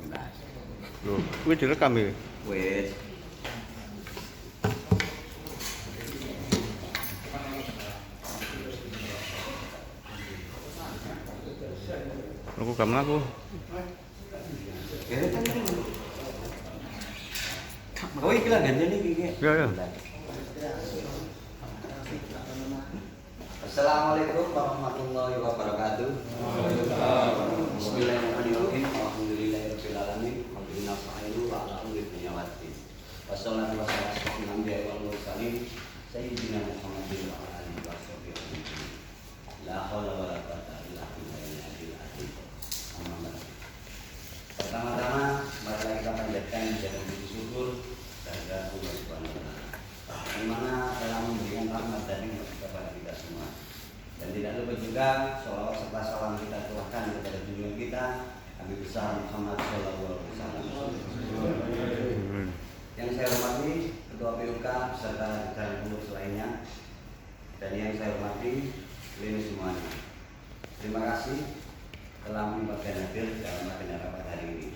Loh, kuwi direkam ya? Wes. Aku gak mlaku. Oh, iki lah ganjane iki. Ya ya. Assalamualaikum warahmatullahi wabarakatuh. Bismillahirrahmanirrahim. Alhamdulillahirabbil alamin. Alhamdulillah fa'ilu wa ala umri dunyawati. Wassalatu wassalamu ala anbiya'i wal mursalin sayyidina Muhammadin wa ala alihi washabihi. La haula wa la quwwata illa billahil azim. Amin. Pertama-tama marilah kita panjatkan puji puji syukur kepada Allah Subhanahu wa taala. Di mana telah memberikan rahmat dan nikmat kepada kita semua. Dan tidak lupa juga sholawat serta salam kita curahkan kepada junjungan kita Nabi besar Muhammad Shallallahu Alaihi Wasallam. Yang saya hormati Ketua PUK beserta jajaran pengurus lainnya, dan yang saya hormati kalian semuanya. Terima kasih telah menyempatkan hadir dalam agenda rapat hari ini.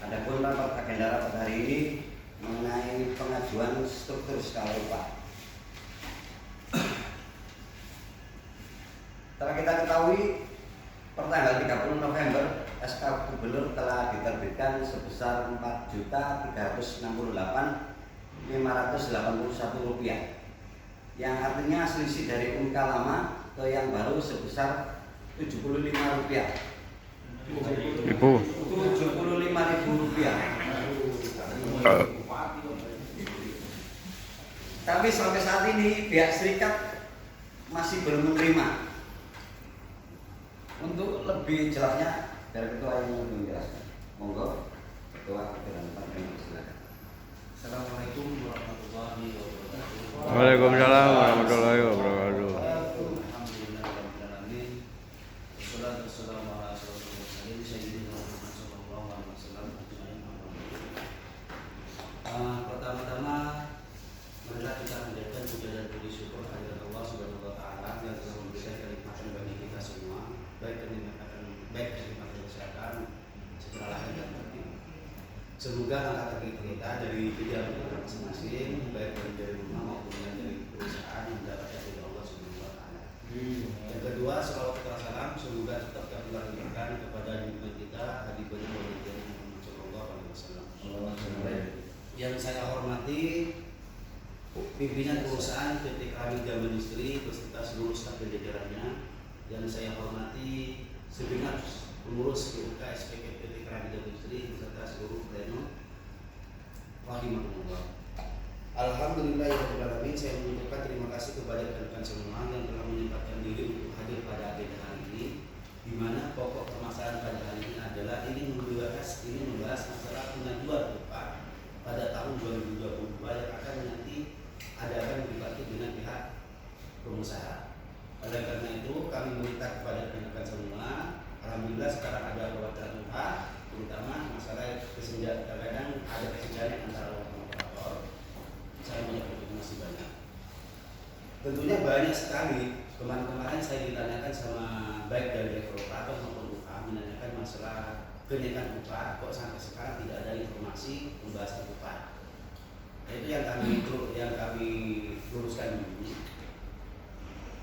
Adapun rapat agenda rapat hari ini mengenai pengajuan struktur skala upah. Telah kita ketahui pertanggal 30 November SK Gubernur telah diterbitkan sebesar Rp4.068.581 yang artinya selisih dari UMK lama ke yang baru sebesar Rp75. Ibu. Rp75.000. Tapi sampai saat ini pihak serikat masih belum menerima. Untuk lebih jelasnya dari ketua yang lebih menjelaskan, monggo ketua dan panglima silakan. Assalamualaikum warahmatullahi wabarakatuh. Waalaikumsalam warahmatullahi wabarakatuh. Alhamdulillahirrahmanirrahim. Wassalatu wassalamu ala asyrofil mursalin sayyidina Muhammad sallallahu alaihi wasallam. Pertama-tama marilah kita menjadikan puja dan puji syukur kehadirat Allah Subhanahu wa taala yang telah memberikan kenikmatan bagi kita semua, baik kenikmatan kesehatan secara lahir dan batin. Semoga angkat kaki kita dari kejadian kita masing-masing, baik dari rumah maupun dari perusahaan, mendapatkan dari Allah Subhanahu wa taala. Yang kedua, salawat serta salam semoga tetap kita limpahkan kepada junjungan kita Habibuna Muhammad sallallahu alaihi wasallam. Yang saya hormati pimpinan perusahaan PT Kami Jaman Industri beserta seluruh staf dan jajarannya. Yang saya hormati segenap pengurus PUK SPK PT Kami Jaman Industri beserta seluruh pleno. Rahimahullah. Alhamdulillahirabbil alamin. Saya mengucapkan terima kasih kepada rekan-rekan semua yang telah menyempatkan diri untuk hadir pada agenda hari ini, di mana pokok permasalahan pada hari ini adalah membahas masalah pengajuan upah pada tahun 2022 yang akan nanti adakan dibantu dengan pihak pengusaha. Oleh karena itu kami meminta kepada rekan-rekan semua, alhamdulillah sekarang ada perwakilan upah, terutama masalah kesenjangan, kadang ada kesenjangan antara operator. Saya menyampaikan masih banyak. Tentunya banyak sekali. Kemarin-kemarin saya ditanyakan sama baik dari level operator maupun upah menanyakan masalah kenaikan upah, kok sampai sekarang tidak ada informasi pembahasan upah. Itu yang kami luruskan dulu.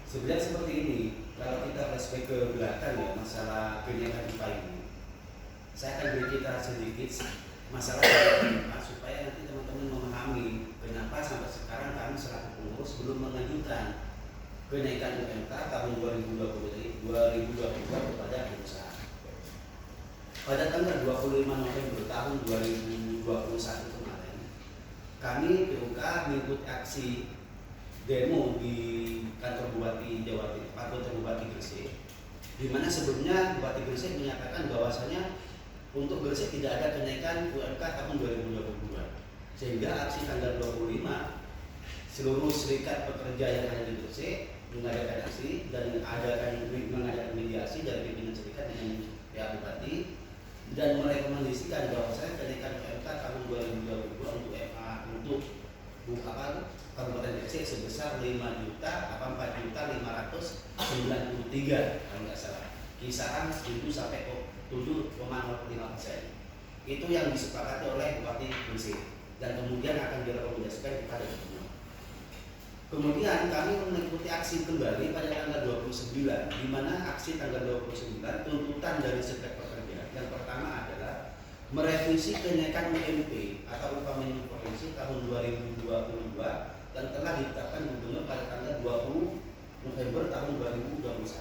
Sebenarnya seperti ini, kalau kita flashback ke belakang ya masalah kenaikan upah ini, saya akan beri kita sedikit masalah kenaikan upah supaya nanti teman-teman memahami kenapa sampai sekarang kami selaku pengurus belum mengajukan kenaikan UMK tahun 2022 kepada pengusaha. Pada tanggal 25 November tahun 2021 kemarin, kami PUK mengikuti aksi demo di kantor Bupati Jawa Timur, kantor Bupati Gresik, di mana sebelumnya Bupati Gresik menyatakan bahwasanya untuk Gresik tidak ada kenaikan UMK tahun 2022, sehingga aksi tanggal 25 seluruh serikat pekerja yang ada di Gresik mengadakan aksi dan mengadakan mediasi dari pimpinan serikat dengan pihak Bupati dan merekomendasikan bahwasanya kenaikan UMK tahun 2022 untuk untuk Kabupaten Gresik sebesar 4.593 kalau nggak salah, kisaran 7 sampai 7,05%. Itu yang disepakati oleh Bupati Gresik dan kemudian akan direkomendasikan kepada Gubernur. Kemudian kami mengikuti aksi kembali pada tanggal 29, di mana aksi tanggal 29 tuntutan dari Serikat Pekerja yang pertama adalah merevisi kenaikan UMP atau upah minimum provinsi tahun 2022 yang telah ditetapkan Gubernur pada tanggal 20 November tahun 2021.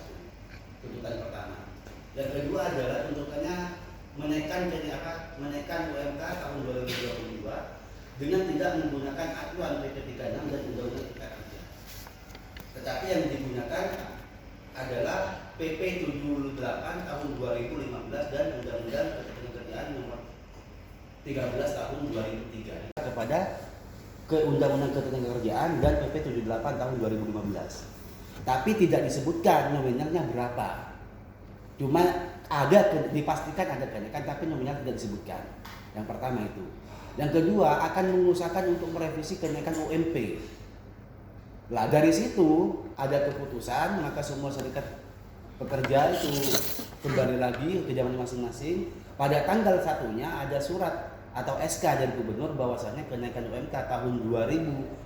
Tuntutan pertama. Yang kedua adalah tuntutannya menaikkan UMK tahun 2022 dengan tidak menggunakan aturan PP 36 dan Undang-Undang Cipta Kerja. Tetapi yang digunakan adalah PP 78 tahun 2015 dan Undang-Undang Ketenagakerjaan nomor 13 tahun 2003 kepada ke Undang-Undang Ketenagakerjaan dan PP 78 tahun 2015. Tapi tidak disebutkan nominalnya berapa. Cuma dipastikan ada kenaikan, tapi nominal tidak disebutkan. Yang pertama itu. Yang kedua akan mengusahakan untuk merevisi kenaikan UMP. Lah dari situ ada keputusan, maka semua serikat pekerja itu kembali lagi ke jaman masing-masing. Pada tanggal 1-nya ada surat atau SK dari Gubernur bahwasannya kenaikan UMK tahun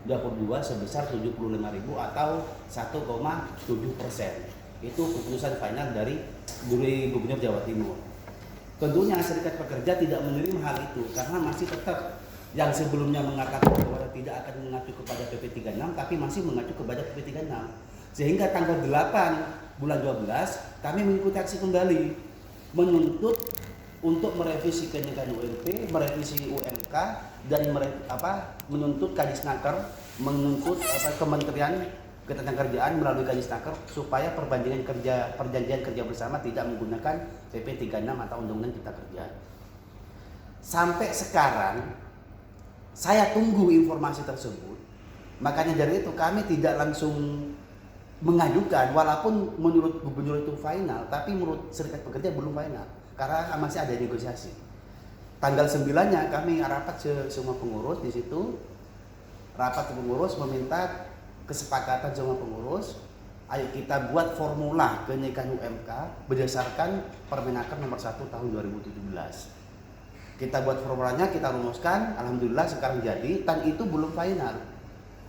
2022 sebesar 75.000 atau 1,7%. Itu keputusan final dari Gubernur Jawa Timur. Tentunya serikat pekerja tidak menerima hal itu karena masih tetap yang sebelumnya mengatakan bahwa tidak akan mengacu kepada PP 36 tapi masih mengacu kepada PP 36. Sehingga tanggal 8 bulan 12 kami mengikuti aksi kembali menuntut untuk merevisi kenaikan UMP, merevisi UMK dan menuntut Kadisnaker, menuntut Kementerian Ketenagakerjaan melalui Kadisnaker supaya perjanjian kerja bersama tidak menggunakan PP 36 atau Undang-Undang Cipta Kerja. Sampai sekarang saya tunggu informasi tersebut. Makanya dari itu kami tidak langsung mengajukan walaupun menurut Gubernur itu final, tapi menurut Serikat Pekerja belum final karena masih ada negosiasi. Tanggal 9-nya kami rapat semua pengurus di situ. Rapat pengurus meminta kesepakatan semua pengurus, ayo kita buat formula kenaikan UMK berdasarkan Permenaker nomor 1 tahun 2017. Kita buat formulanya, kita rumuskan, alhamdulillah sekarang jadi, dan itu belum final.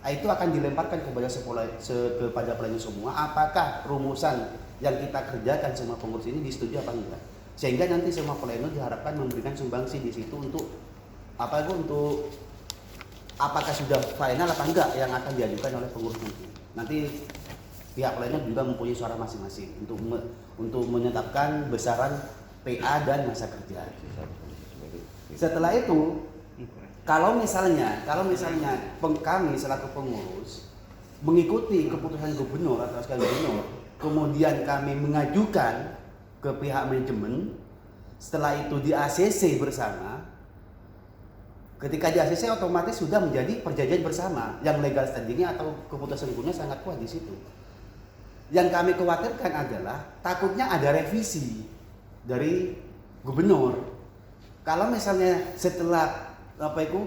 Itu akan dilemparkan kepada pleno semua, apakah rumusan yang kita kerjakan semua pengurus ini disetujui apa enggak. Sehingga nanti semua pleno diharapkan memberikan sumbangsi di situ untuk apakah sudah final apa enggak yang akan diajukan oleh pengurus nanti. Nanti pihak pleno juga mempunyai suara masing-masing untuk menetapkan besaran PA dan masa kerja. Setelah itu, kalau misalnya kami selaku pengurus mengikuti keputusan Gubernur atau SK Gubernur, kemudian kami mengajukan ke pihak manajemen, setelah itu di ACC bersama. Ketika di ACC otomatis sudah menjadi perjanjian bersama yang legal standingnya atau keputusan hukumnya sangat kuat di situ. Yang kami khawatirkan adalah takutnya ada revisi dari Gubernur. Kalau misalnya setelah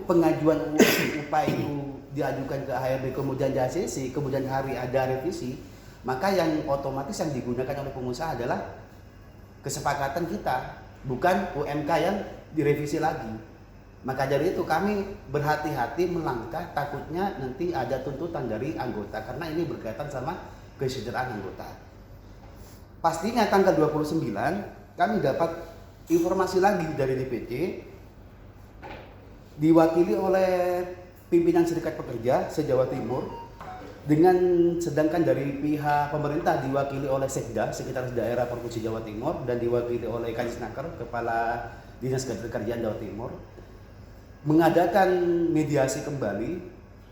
pengajuan upah itu diajukan ke HRD kemudian di ACC kemudian hari ada revisi, maka yang otomatis yang digunakan oleh pengusaha adalah kesepakatan kita, bukan UMK yang direvisi lagi. Maka dari itu kami berhati-hati melangkah, takutnya nanti ada tuntutan dari anggota karena ini berkaitan sama kesejahteraan anggota. Pastinya tanggal 29 kami dapat informasi lagi dari DPC diwakili oleh pimpinan Serikat Pekerja se-Jawa Timur sedangkan dari pihak pemerintah diwakili oleh Sekda, Sekretaris Daerah Provinsi Jawa Timur, dan diwakili oleh Kadisnaker, Kepala Dinas Ketenagakerjaan Jawa Timur, mengadakan mediasi kembali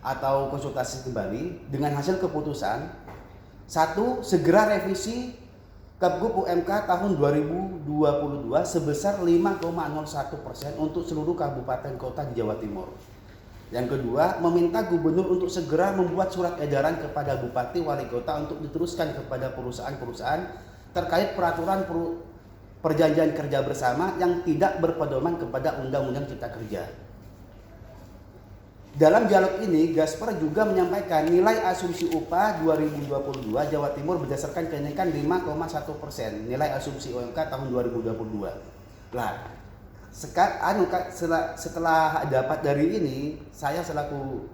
atau konsultasi kembali dengan hasil keputusan 1. Segera revisi Kepgub UMK tahun 2022 sebesar 5,01% untuk seluruh kabupaten kota di Jawa Timur. Yang kedua, meminta Gubernur untuk segera membuat surat edaran kepada Bupati Wali Kota untuk diteruskan kepada perusahaan-perusahaan terkait peraturan perjanjian kerja bersama yang tidak berpedoman kepada Undang-Undang Cipta Kerja. Dalam dialog ini, Gasper juga menyampaikan nilai asumsi upah 2022 Jawa Timur berdasarkan kenaikan 5,1%, nilai asumsi UMK tahun 2022. Nah, setelah dapat dari ini, saya selaku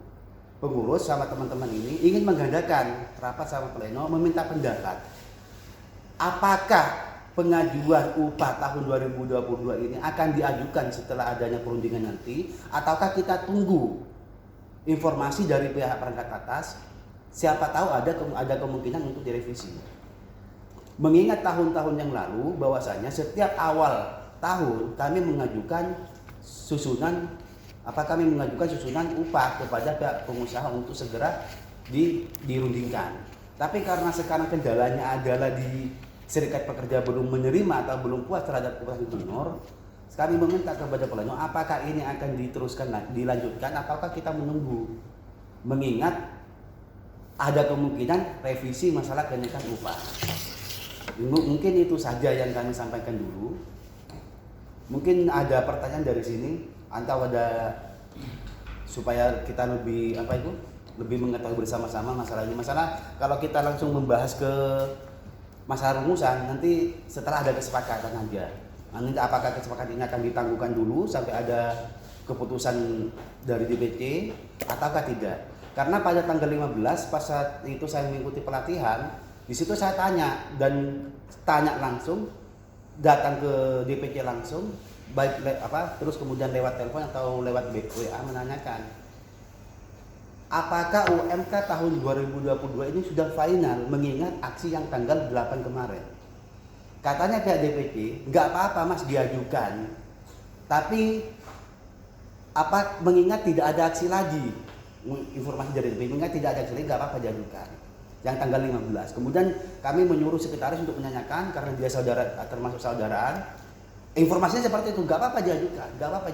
pengurus sama teman-teman ini ingin menggandakan rapat sama pleno meminta pendapat. Apakah pengajuan upah tahun 2022 ini akan diajukan setelah adanya perundingan nanti, ataukah kita tunggu informasi dari pihak perangkat atas? Siapa tahu ada kemungkinan untuk direvisi. Mengingat tahun-tahun yang lalu bahwasanya setiap awal tahun kami mengajukan susunan upah kepada pihak pengusaha untuk segera dirundingkan. Tapi karena sekarang kendalanya adalah di serikat pekerja belum menerima atau belum puas terhadap upah gubernur, kami meminta kepada pleno apakah ini akan diteruskan dilanjutkan ataukah kita menunggu, mengingat ada kemungkinan revisi masalah kenaikan upah. Mungkin itu saja yang kami sampaikan dulu. Mungkin ada pertanyaan dari sini atau ada supaya kita lebih mengetahui bersama-sama masalah ini. Masalah kalau kita langsung membahas ke masalah rumusan, nanti setelah ada kesepakatan aja. Nanti apakah kesepakatan ini akan ditangguhkan dulu sampai ada keputusan dari DPC ataukah tidak? Karena pada tanggal 15 pas saat itu saya mengikuti pelatihan, di situ saya tanya langsung, datang ke DPC langsung, terus kemudian lewat telepon atau lewat WA menanyakan apakah UMK tahun 2022 ini sudah final mengingat aksi yang tanggal 8 kemarin. Katanya pihak DPC, nggak apa-apa mas diajukan, tapi mengingat tidak ada aksi lagi, informasi dari DPC mengingat tidak ada aksi lagi, nggak apa-apa diajukan. Yang tanggal 15. Kemudian kami menyuruh sekretaris untuk menanyakan karena dia termasuk saudaraan. Informasinya seperti itu, nggak apa-apa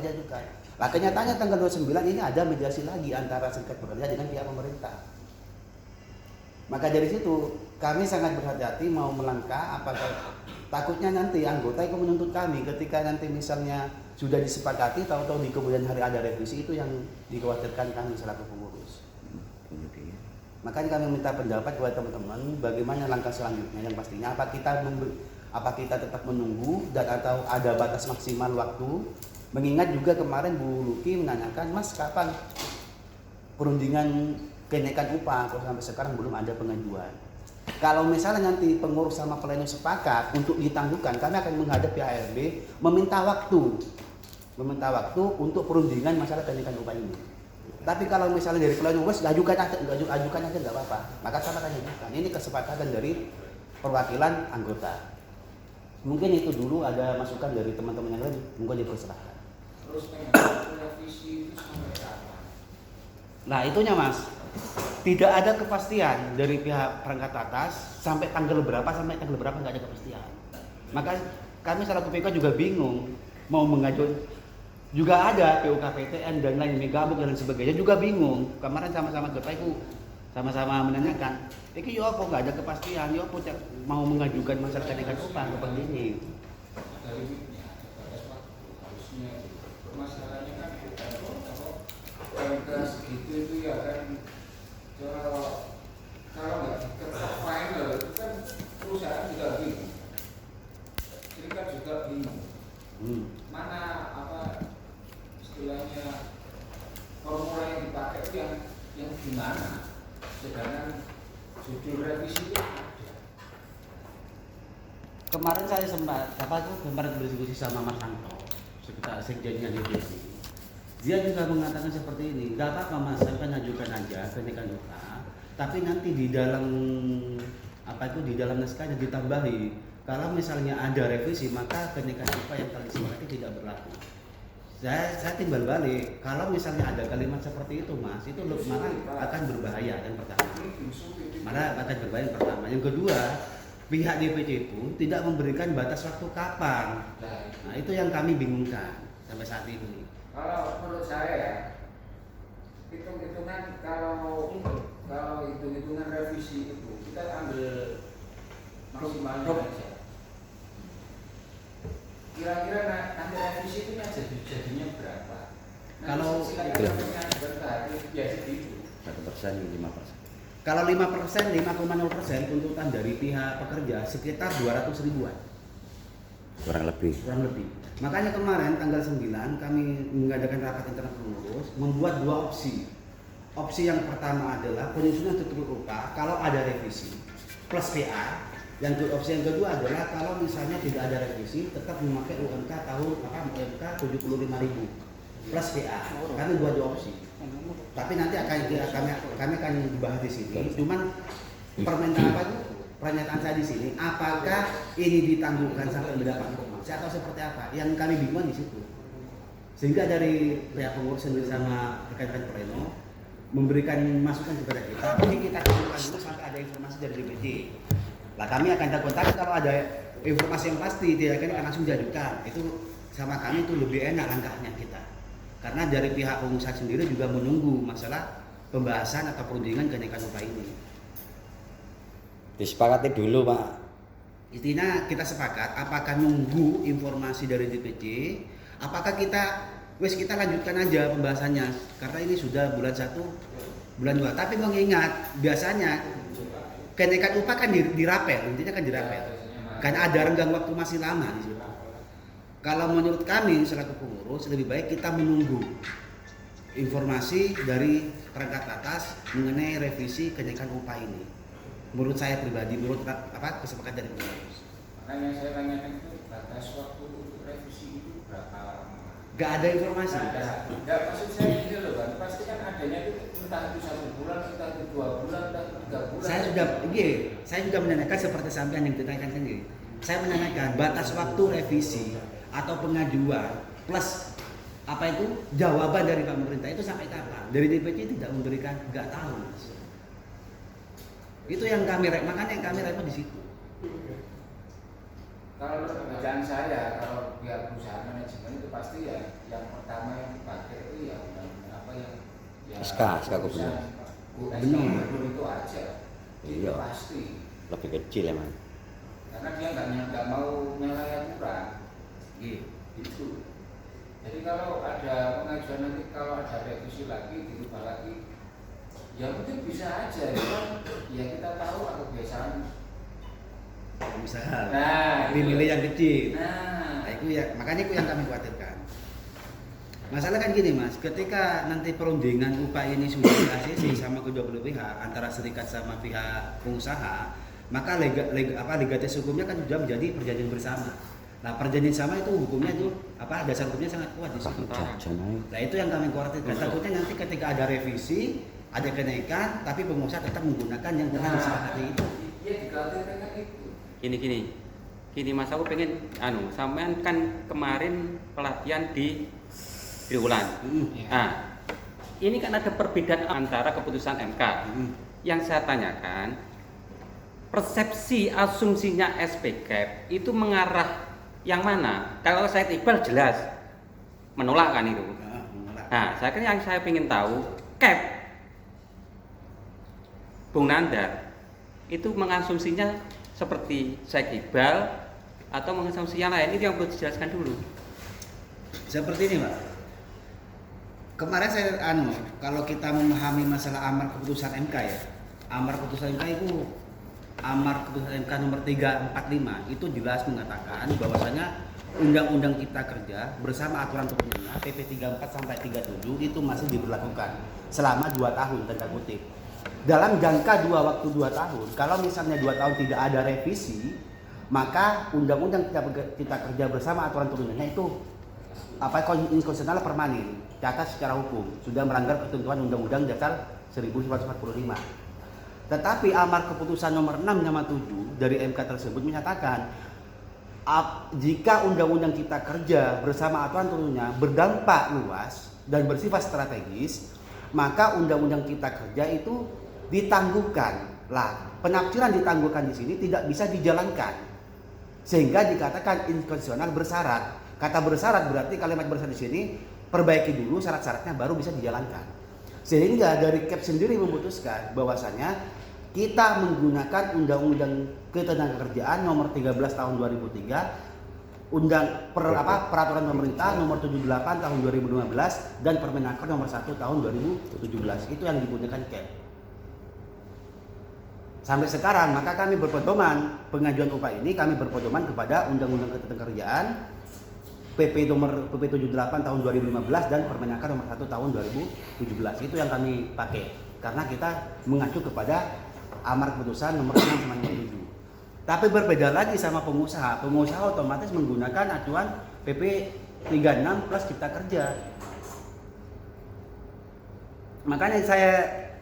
diajukan. Nah kenyataannya tanggal 29 ini ada mediasi lagi antara serikat pekerja dengan pihak pemerintah. Maka dari situ kami sangat berhati-hati mau melangkah, apakah takutnya nanti anggota yang menuntut kami ketika nanti misalnya sudah disepakati tahu-tahu di kemudian hari ada revisi, itu yang dikhawatirkan kami selaku pengurus. Makanya kami minta pendapat kepada teman-teman bagaimana langkah selanjutnya, yang pastinya apa kita tetap menunggu dan atau ada batas maksimal waktu. Mengingat juga kemarin Bu Luki menanyakan, Mas kapan perundingan kenaikan upah, kalau sampai sekarang belum ada pengajuan. Kalau misalnya nanti pengurus sama pleno sepakat untuk ditangguhkan, kami akan menghadap PHRB meminta waktu untuk perundingan masalah kenaikan upah ini. Tapi kalau misalnya dari pleno ajukan aja nggak apa-apa, maka sama akan ajukan. Ini kesepakatan dari perwakilan anggota. Mungkin itu dulu, ada masukan dari teman-teman yang lain, mungkin dipersilahkan. Terus revisi itu sampai kapan? Nah itunya mas, tidak ada kepastian dari pihak perangkat atas sampai tanggal berapa nggak ada kepastian. Maka kami selaku PK juga bingung mau mengajukan, juga ada PUKPTN dan lain megabuk dan sebagainya juga bingung. Kemarin sama-sama sama-sama menanyakan, iki yo apa nggak ada kepastian, yo apa mau mengajukan masalah kenaikan upah seperti ini. Ada limitnya, ada batas waktu harusnya. Masalahnya kan angka segitu itu ya kan, kalau nggak tetap final itu kan perusahaan juga bingung, serikat juga bingung. Mana istilahnya formula yang dipakai itu yang gimana? Sedangkan judul revisi itu ada. Kemarin saya sempat kemarin berdiskusi sama Mas Santo, sekitar sekjennya DPC. Dia juga mengatakan seperti ini, nggak apa-apa mas, saya kan ajukan aja kenaikan upah, tapi nanti di dalam naskahnya ditambahi, kalau misalnya ada revisi maka kenaikan upah yang kalian sepakati tidak berlaku. Saya timbal balik, kalau misalnya ada kalimat seperti itu mas, itu malah akan berbahaya. Yang pertama, yang kedua, pihak DPC pun tidak memberikan batas waktu kapan. Nah itu yang kami bingungkan sampai saat ini. Kalau menurut saya ya, hitung-hitungan kalau hitung-hitungan revisi itu kita ambil maksimalnya aja. Kira-kira nanti revisi itu jadinya berapa? Kalau biasa gitu. 1%, 5%. Kalau 5%, 5,0% tuntutan dari pihak pekerja sekitar 200 ribuan. kurang lebih. kurang lebih. Makanya kemarin tanggal 9 kami mengadakan rapat internal pengurus membuat dua opsi. Opsi yang pertama adalah penyusunan struktur upah kalau ada revisi plus PA. Opsi yang kedua adalah kalau misalnya tidak ada revisi tetap memakai UMK UMK 75.000 plus PA. Kami buat dua opsi. Tapi nanti kami akan dibahas di sini. Cuman pernyataan saya di sini, apakah ini ditangguhkan sampai mendapat informasi atau seperti apa? Yang kami bingung di situ. Sehingga dari pihak pengurus sendiri sama rekan-rekan pleno memberikan masukan kepada kita, ini kita tunggu dulu sampai ada informasi dari DPC. Lah kami akan kontak kalau ada informasi yang pasti, tidak akan langsung diajukan. Itu sama kami itu lebih enak langkahnya kita. Karena dari pihak pengusaha sendiri juga menunggu masalah pembahasan atau perundingan kenaikan upah ini. Disepakati dulu, Pak. Intinya kita sepakat apakah nunggu informasi dari DPC, apakah kita lanjutkan aja pembahasannya karena ini sudah bulan 1, bulan 2. Tapi mengingat biasanya kenaikan upah kan dirapel, intinya kan dirapel. Karena ada renggang waktu masih lama di situ. Kalau menurut kami selaku pengurus lebih baik kita menunggu informasi dari perangkat atas mengenai revisi kenaikan upah ini. Menurut saya pribadi, menurut kesepakatan dari pengurus. Makanya saya tanyakan itu batas waktu untuk revisi itu berapa lama? Gak ada informasi. Enggak, maksud saya ini loh kan, pasti kan adanya itu entah itu 1 bulan, entah itu 2 bulan, entah itu 3 bulan. Saya juga menanyakan seperti sampean yang ditanyakan sendiri. Saya menanyakan batas waktu revisi atau pengajuan plus apa itu jawaban dari Pak Pemerintah itu sampai kapan? Dari DPC tidak memberikan, nggak tahu. Itu yang makanya yang kami repot di situ. Kalau pembacaan saya, kalau pihak perusahaan manajemen itu pasti ya yang pertama yang dipakai itu ya SK gubernur. Gubernur itu aja. Iya. Pasti. Lebih kecil emang. Karena dia nggak mau nyalahi aturan. Itu. Jadi kalau ada pengajuan nanti, kalau ada revisi lagi, dirubah lagi, ya mungkin bisa aja. Ya kita tahu kebiasaan Usaha. Nah, Milih yang kecil. Nah, itu ya, makanya itu yang kami khawatirkan. Masalah kan gini Mas, ketika nanti perundingan upah ini sudah di-ACC sama kedua belah pihak antara serikat sama pihak pengusaha, maka legatis hukumnya kan sudah menjadi perjanjian bersama. Nah, perjanjian sama itu hukumnya itu dasar hukumnya sangat kuat di situ. Nah, itu yang kami khawatirkan. Takutnya nanti ketika ada revisi, ada kenaikan, tapi pengusaha tetap menggunakan yang telah disepakati itu. Iya, dikhawatirkan itu. Gini Mas, aku pengen sampean kan kemarin pelatihan di Triwulan. Nah, ini kan ada perbedaan antara keputusan MK. Yang saya tanyakan, persepsi asumsinya SPCAP itu mengarah yang mana? Kalau saya Iqbal jelas menolak kan itu. Nah, saya kan yang saya ingin tahu, CAP Bung Nandar itu mengasumsinya seperti Syekh Iqbal atau mengasumsi yang lain, itu yang perlu dijelaskan dulu. Seperti ini, Pak. Kemarin saya kalau kita memahami masalah amar keputusan MK ya. Amar keputusan MK itu amar keputusan MK nomor 345 itu jelas mengatakan bahwasanya Undang-Undang Cipta Kerja bersama aturan turunannya PP 34 sampai 37 itu masih diberlakukan selama 2 tahun tanda kutip. Dalam jangka waktu 2 tahun, kalau misalnya 2 tahun tidak ada revisi, maka Undang-Undang Cipta Kerja bersama aturan turunannya itu inkonstitusional permanen, cacat secara hukum, sudah melanggar ketentuan Undang-Undang Dasar 1945. Tetapi amar keputusan nomor 6 sama 7 dari MK tersebut menyatakan jika Undang-Undang Cipta Kerja bersama aturan turunannya berdampak luas dan bersifat strategis, maka Undang-Undang Cipta Kerja itu ditangguhkan. Lah, penafsiran ditangguhkan di sini tidak bisa dijalankan. Sehingga dikatakan inkonstitusional bersyarat. Kata bersyarat berarti kalimat bersyarat di sini perbaiki dulu syarat-syaratnya baru bisa dijalankan. Sehingga dari CAP sendiri memutuskan bahwasanya kita menggunakan Undang-Undang Ketenagakerjaan nomor 13 tahun 2003, peraturan pemerintah nomor 78 tahun 2015 dan Permenaker nomor 1 tahun 2017. Itu yang digunakan CAP. Sampai sekarang maka kami berpedoman pengajuan upah ini kami berpedoman kepada Undang-Undang Ketenagakerjaan PP 78 tahun 2015 dan Permenaker nomor 1 tahun 2017. Itu yang kami pakai karena kita mengacu kepada amar keputusan nomor 6 sama nomor 7. Tapi berbeda lagi sama pengusaha. Pengusaha otomatis menggunakan acuan PP 36 plus Cipta Kerja. Makanya saya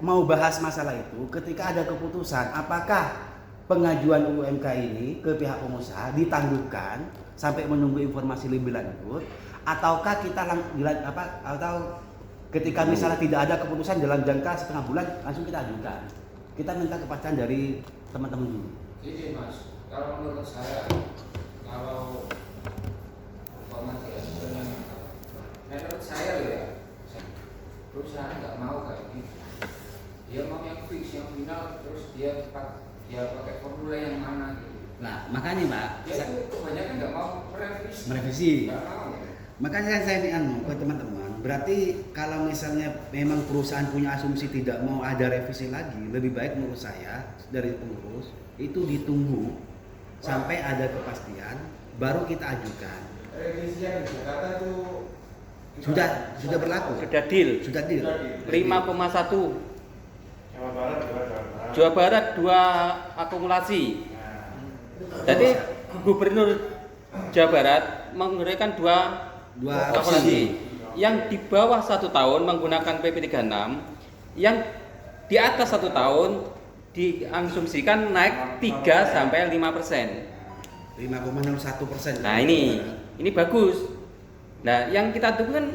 mau bahas masalah itu ketika ada keputusan apakah pengajuan UMK ini ke pihak pengusaha ditangguhkan sampai menunggu informasi lebih lanjut ataukah kita atau ketika misalnya tidak ada keputusan dalam jangka setengah bulan langsung kita ajukan. Kita minta kepastian dari teman-teman dulu. Jadi Mas, kalau menurut saya kalau menurut saya loh ya, perusahaan nggak mau kayak gitu. Dia mau yang fix, yang final, terus dia pakai formula yang mana gitu. Nah, makanya Pak, dia itu kebanyakan nggak mau merevisi. Nggak mau. Makanya saya ini ke teman-teman, berarti kalau misalnya memang perusahaan punya asumsi tidak mau ada revisi lagi, lebih baik menurut saya dari pengurus itu ditunggu sampai ada kepastian, baru kita ajukan. Revisi yang di Jakarta itu sudah berlaku. Sudah deal. Sudah deal. 5,1. Jawa Barat, Jawa Barat 2 akumulasi. Jadi Gubernur Jawa Barat memberikan dua akumulasi. Yang di bawah 1 tahun menggunakan PP 36, yang di atas 1 tahun diasumsikan naik 3 sampai 5%. 5,01%. Nah ini bagus. Nah yang kita tunggu kan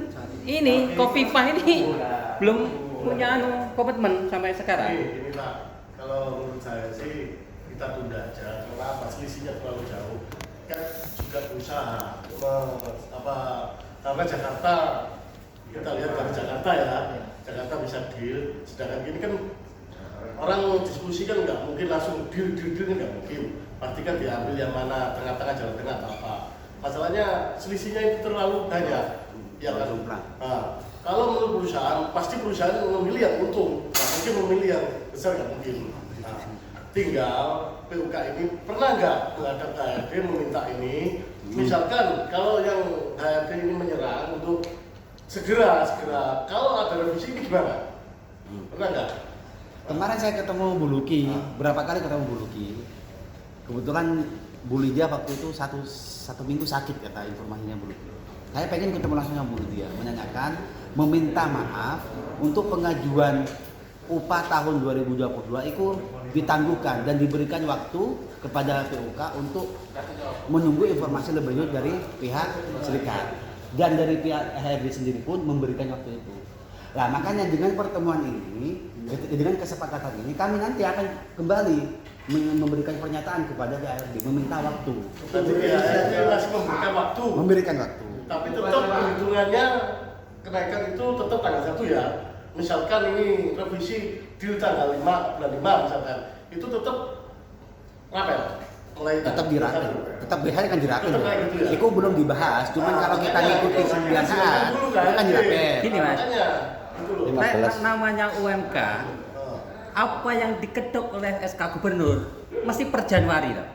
ini Khofifah ini belum punya komitmen sampai sekarang. Ini Pak, kalau menurut saya sih kita tunda aja. Kenapa? Selisihnya terlalu jauh. Kan juga berusaha karena Jakarta kita lihat dari Jakarta ya, Jakarta bisa deal. Sedangkan ini kan orang diskusi kan nggak mungkin langsung deal nggak mungkin. Pasti kan diambil yang mana tengah-tengah jalan tengah atau apa. Masalahnya selisihnya itu terlalu banyak. Ya kan? Nah, kalau menurut perusahaan, pasti perusahaan memilih yang untung, nggak mungkin memilih yang besar, nggak mungkin. Nah, tinggal PUK ini pernah nggak menghadap HRD meminta ini, misalkan kalau yang HRD ini menyerang untuk segera, kalau ada revisi ini gimana? Pernah nggak? Kemarin saya ketemu Bu Luki, berapa kali ketemu Bu Luki. Kebetulan Bu Lydia waktu itu satu minggu sakit kata informasinya Bu Luki. Saya pengen ketemu langsung sama Bu Lydia, menanyakan, meminta maaf untuk pengajuan upah tahun 2022 itu ditangguhkan dan diberikan waktu kepada PUK untuk menunggu informasi lebih lanjut dari pihak serikat dan dari pihak HRD sendiri pun memberikan waktu itu. Nah makanya dengan pertemuan ini, dengan kesepakatan ini kami nanti akan kembali memberikan pernyataan kepada HRD meminta waktu. Tadi HRD masih memberikan waktu. Memberikan waktu. Tapi tetap perhitungannya kenaikan itu tetap tanggal 1 ya. Misalkan ini revisi di tanggal 5 bulan 5 misalkan, itu tetap rapel. Mulai Tetap dirakel. Tetap BH kan dirakel. Tetap kayak gitu ya? Itu belum dibahas, cuman kalau kita ngikuti 9 saat, itu kan dirakel. Gini, Mas. Makanya, gitu loh. Namanya UMK, apa yang diketok oleh SK Gubernur mesti per Januari lah.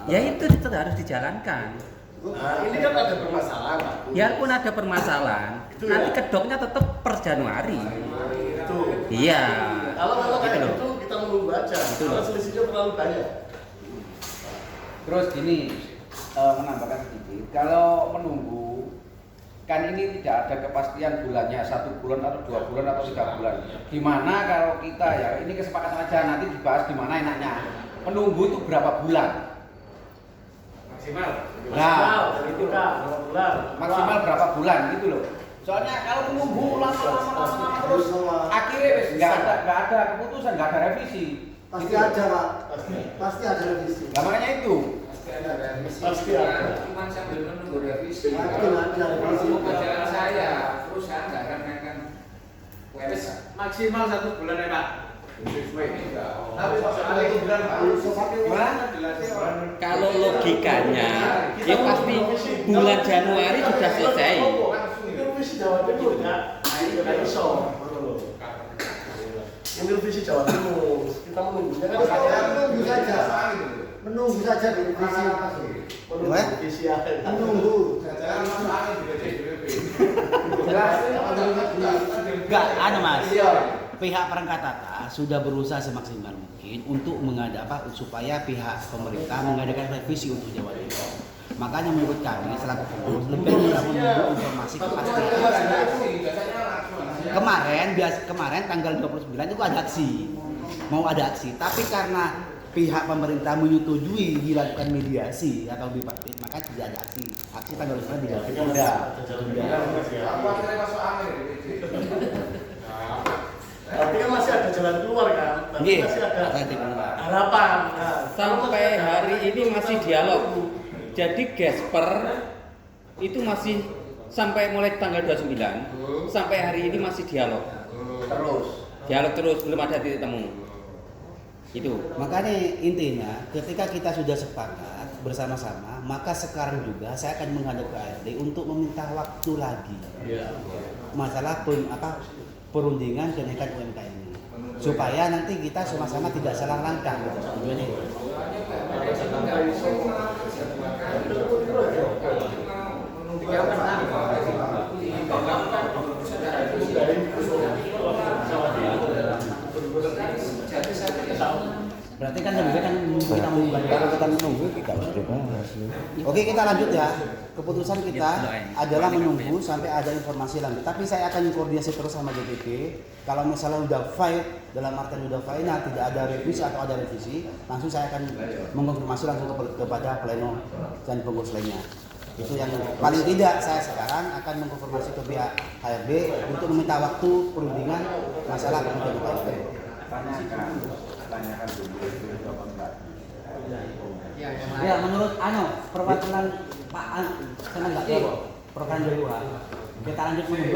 Ya itu tetap harus dijalankan. Nah, ini kan ada permasalahan, Pak. Biarpun ada permasalahan, Itu nanti ya? kedoknya tetap per Januari. Itu. Iya. Kalau Gitu kayak loh. gitu kita menunggu aja. Gitu Karena loh. selisihnya terlalu banyak. Terus gini, menambahkan sedikit, kalau menunggu kan ini tidak ada kepastian bulannya 1 bulan atau 2 bulan atau 3 bulan. Gimana kalau kita ya ini kesepakatan aja nanti dibahas di mana enaknya. Menunggu itu berapa bulan? maksimal. Nah, itu Kak, bulan. maksimal berapa bulan gitu loh. Soalnya kalau menunggu lama terus akhirnya wes nggak ada keputusan, nggak ada revisi. Pasti Gitu. ada Pak, Pasti. pasti ada revisi. Nah, makanya itu. Pasti ada revisi. Pasti ada. Cuma sambil menunggu revisi. Pasti ada revisi. Kalau perjalanan saya, perusahaan nggak akan naikkan UMK. Maksimal 1 bulan ya Pak. Tapi Pak, ada itu bulan Pak. Gimana? Kalau logikanya, ya pasti bulan Januari sudah selesai. Ini revisi Jawa Timur ya. Nggak iso. Ini revisi Jawa Timur. Kita menunggunya kan saja revisi. Menunggu visi akhir. Menunggu. Jangan masuk angin di DPP. Enggak, ada Mas. Iya. Pihak perangkat tata sudah berusaha semaksimal mungkin untuk supaya pihak pemerintah mengadakan revisi untuk Jawa Timur. Makanya menurut kami selaku pengurus lebih menunggu informasi kepastian. Kemarin tanggal 29 itu ada aksi, mau ada aksi. Tapi karena pihak pemerintah menyetujui dilakukan mediasi atau bipartit, maka tidak ada aksi. Aksi tanggal 29 tidak ada. Apa kita masuk angin di DPP? Tapi kan masih ada jalan keluar kan? Tapi Iya, masih ada ada jalan keluar. harapan. Nah, Sampai hari ini masih dialog. Jadi Gesper itu masih sampai mulai tanggal 29 sampai hari ini masih dialog. Dialog terus, belum ada titik temu. Itu. Makanya intinya ketika kita sudah sepakat bersama-sama, maka sekarang juga saya akan menghadap ke ARD untuk meminta waktu lagi. Masalah perundingan kenaikan UMK ini. Supaya nanti kita sama-sama tidak salah langkah gitu. Tujuannya itu. Berarti kan lebih baik kan kita menunggu. Kalau kita menunggu kita harus dibahas. Oke, kita lanjut ya. Keputusan kita adalah menunggu sampai ada informasi lanjut. Tapi saya akan koordinasi terus sama DPP. Kalau misalnya udah fight, dalam artian udah final, tidak ada revisi atau ada revisi, langsung saya akan mengkonfirmasi langsung kepada pleno dan pengurus lainnya. Itu yang paling tidak saya sekarang akan mengkonfirmasi ke pihak HRD untuk meminta waktu perundingan masalah kemudian UKT. Tanyakan dulu itu apa enggak. Ya, menurut perwakilan Pak senang nggak ya, program dari luar. Kita lanjut menunggu.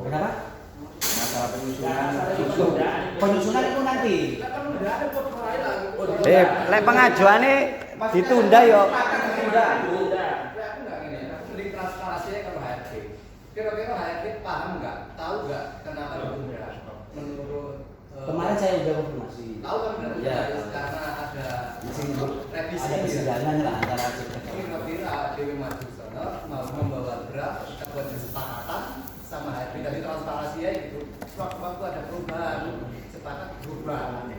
Kenapa? Masalah penyusunan. Penyusunan itu nanti. Lek pengajuannya ditunda yo. Kira-kira HRD paham nggak? Tahu nggak kenapa ditunda? Menurut Kemarin saya udah konfirmasi. tahu kan benar Ya. karena ada revisi Ada kesenjangan lah antara kira-kira Dewi Majusono mau membawa draft buat kesepakatan sama HRD dari transparansi ya gitu. Waktu ada perubahan sepakat berubah.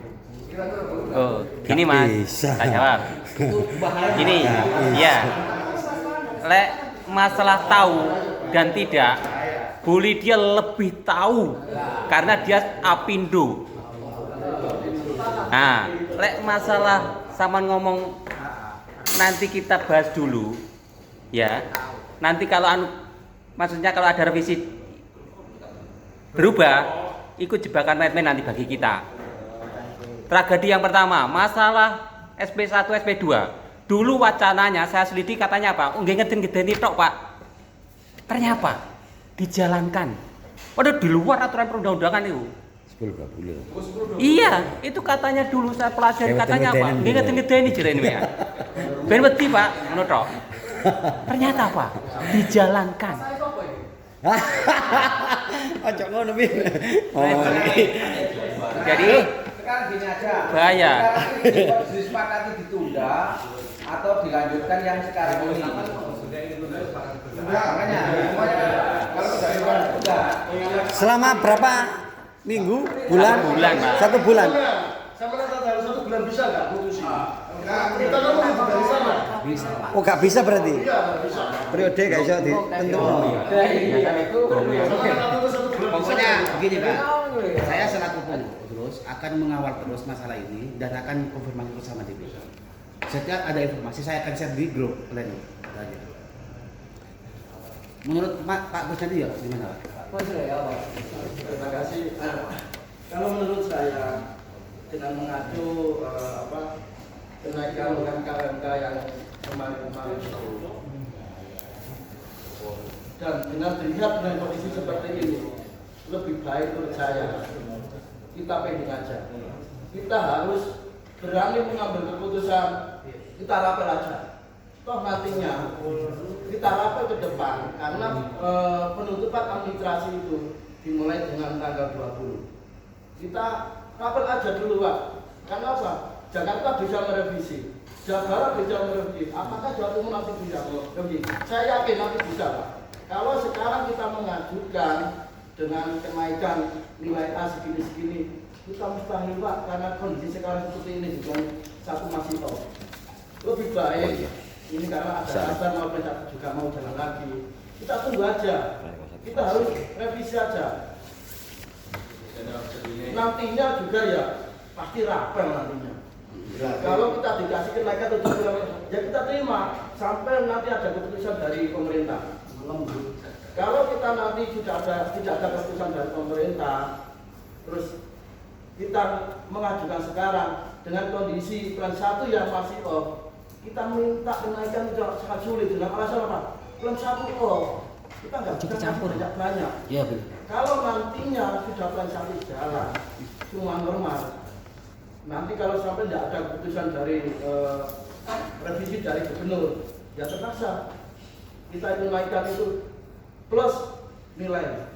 Kira-kira berubah. Oh, gini Mas. Bisa. Tak jawab. itu bahaya. Gini, ya. Lek masalah tahu dan tidak, boleh dia lebih tahu karena dia apindo. Nah, lek masalah sama ngomong nanti kita bahas dulu, ya. Nanti kalau maksudnya kalau ada revisi berubah, ikut jebakan main-main nanti bagi kita. Tragedi yang pertama, masalah SP1, SP2. Dulu wacananya saya selidiki katanya apa? Nggih ngeden-ngedeni tok, Pak. Ternyata apa? Dijalankan. Waduh, di luar aturan perundang-undangan itu. 10 gak boleh. Iya, itu katanya dulu saya pelajari katanya apa? Nggih ngeden-ngedeni jerene ya. Ben wedi, Pak, ngono tok. Ternyata apa? Dijalankan. Ojo ngono pi. Jadi Sekarang gini aja. bahaya. Sekarang disepakati ditunda atau dilanjutkan yang sekarang ini. Makanya kalau sudah ditunda. Selama berapa minggu? Bulan? Bulan, Pak. 1 bulan. Sama rata dalam 1 bulan bisa nggak putusin? Kita kan menunggu dari sana. Bisa, Pak. Oh, gak bisa berarti. Iya nggak bisa. Periode gak bisa ditentukan. Pokoknya begini Pak, saya selaku pengurus akan mengawal terus masalah ini dan akan konfirmasi bersama DPP. Setiap ada informasi saya akan share di grup pleno. Menurut Pak Gus tadi ya gimana Pak? Terima kasih. Kalau menurut saya dengan mengacu kenaikan UMK yang kemarin-kemarin itu dan dengan dilihat dengan kondisi seperti ini lebih baik menurut saya kita pending aja. Kita harus berani mengambil keputusan, kita rapel aja. Toh nantinya kita rapel ke depan karena penutupan administrasi itu dimulai dengan tanggal 20. Kita rapel aja dulu Pak. Karena apa? Jakarta bisa merevisi, Jakarta bisa merevisi. Apakah Jawa Timur nanti bisa merevisi? Saya yakin nanti bisa, Pak. Kalau sekarang kita mengajukan dengan kenaikan nilai A segini-segini, kita mustahil, Pak, karena kondisi sekarang seperti ini juga satu masih tahu. Lebih baik ini karena ada kabar mau juga mau jalan lagi. Kita tunggu aja. Kita harus revisi aja. Nantinya juga ya pasti rapel nantinya. Kalau kita dikasih kenaikan 7 km, ya kita terima sampai nanti ada keputusan dari pemerintah. Kalau kita nanti tidak ada keputusan dari pemerintah, terus kita mengajukan sekarang dengan kondisi plan 1 yang masih off, kita minta kenaikan juga sangat sulit dengan alasan apa? Plan 1 off, kita nggak bisa banyak. Iya, Bu. Kalau nantinya sudah plan 1 jalan, semua normal. Nanti kalau sampai tidak ada keputusan dari revisi dari gubernur, ya terpaksa kita itu naikkan itu plus nilai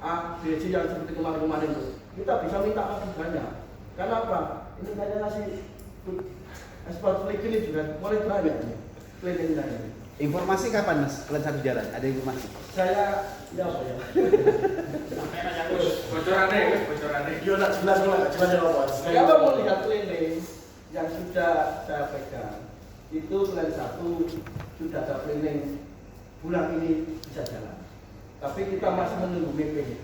A, B, C yang seperti kemarin-kemarin itu. Kita bisa minta lebih banyak. Karena apa? Ini kayaknya nasi ekspor flick ini juga mulai banyak nih. Kelilingan ini. Informasi kapan Mas? Plan 1 jalan? Ada informasi? Saya ya apa ya? Bocorannya. Yo nak jelas apa? Kalau melihat planning yang sudah saya pegang, itu plan 1 sudah ada planning bulan ini bisa jalan. Tapi kita masih menunggu mapping.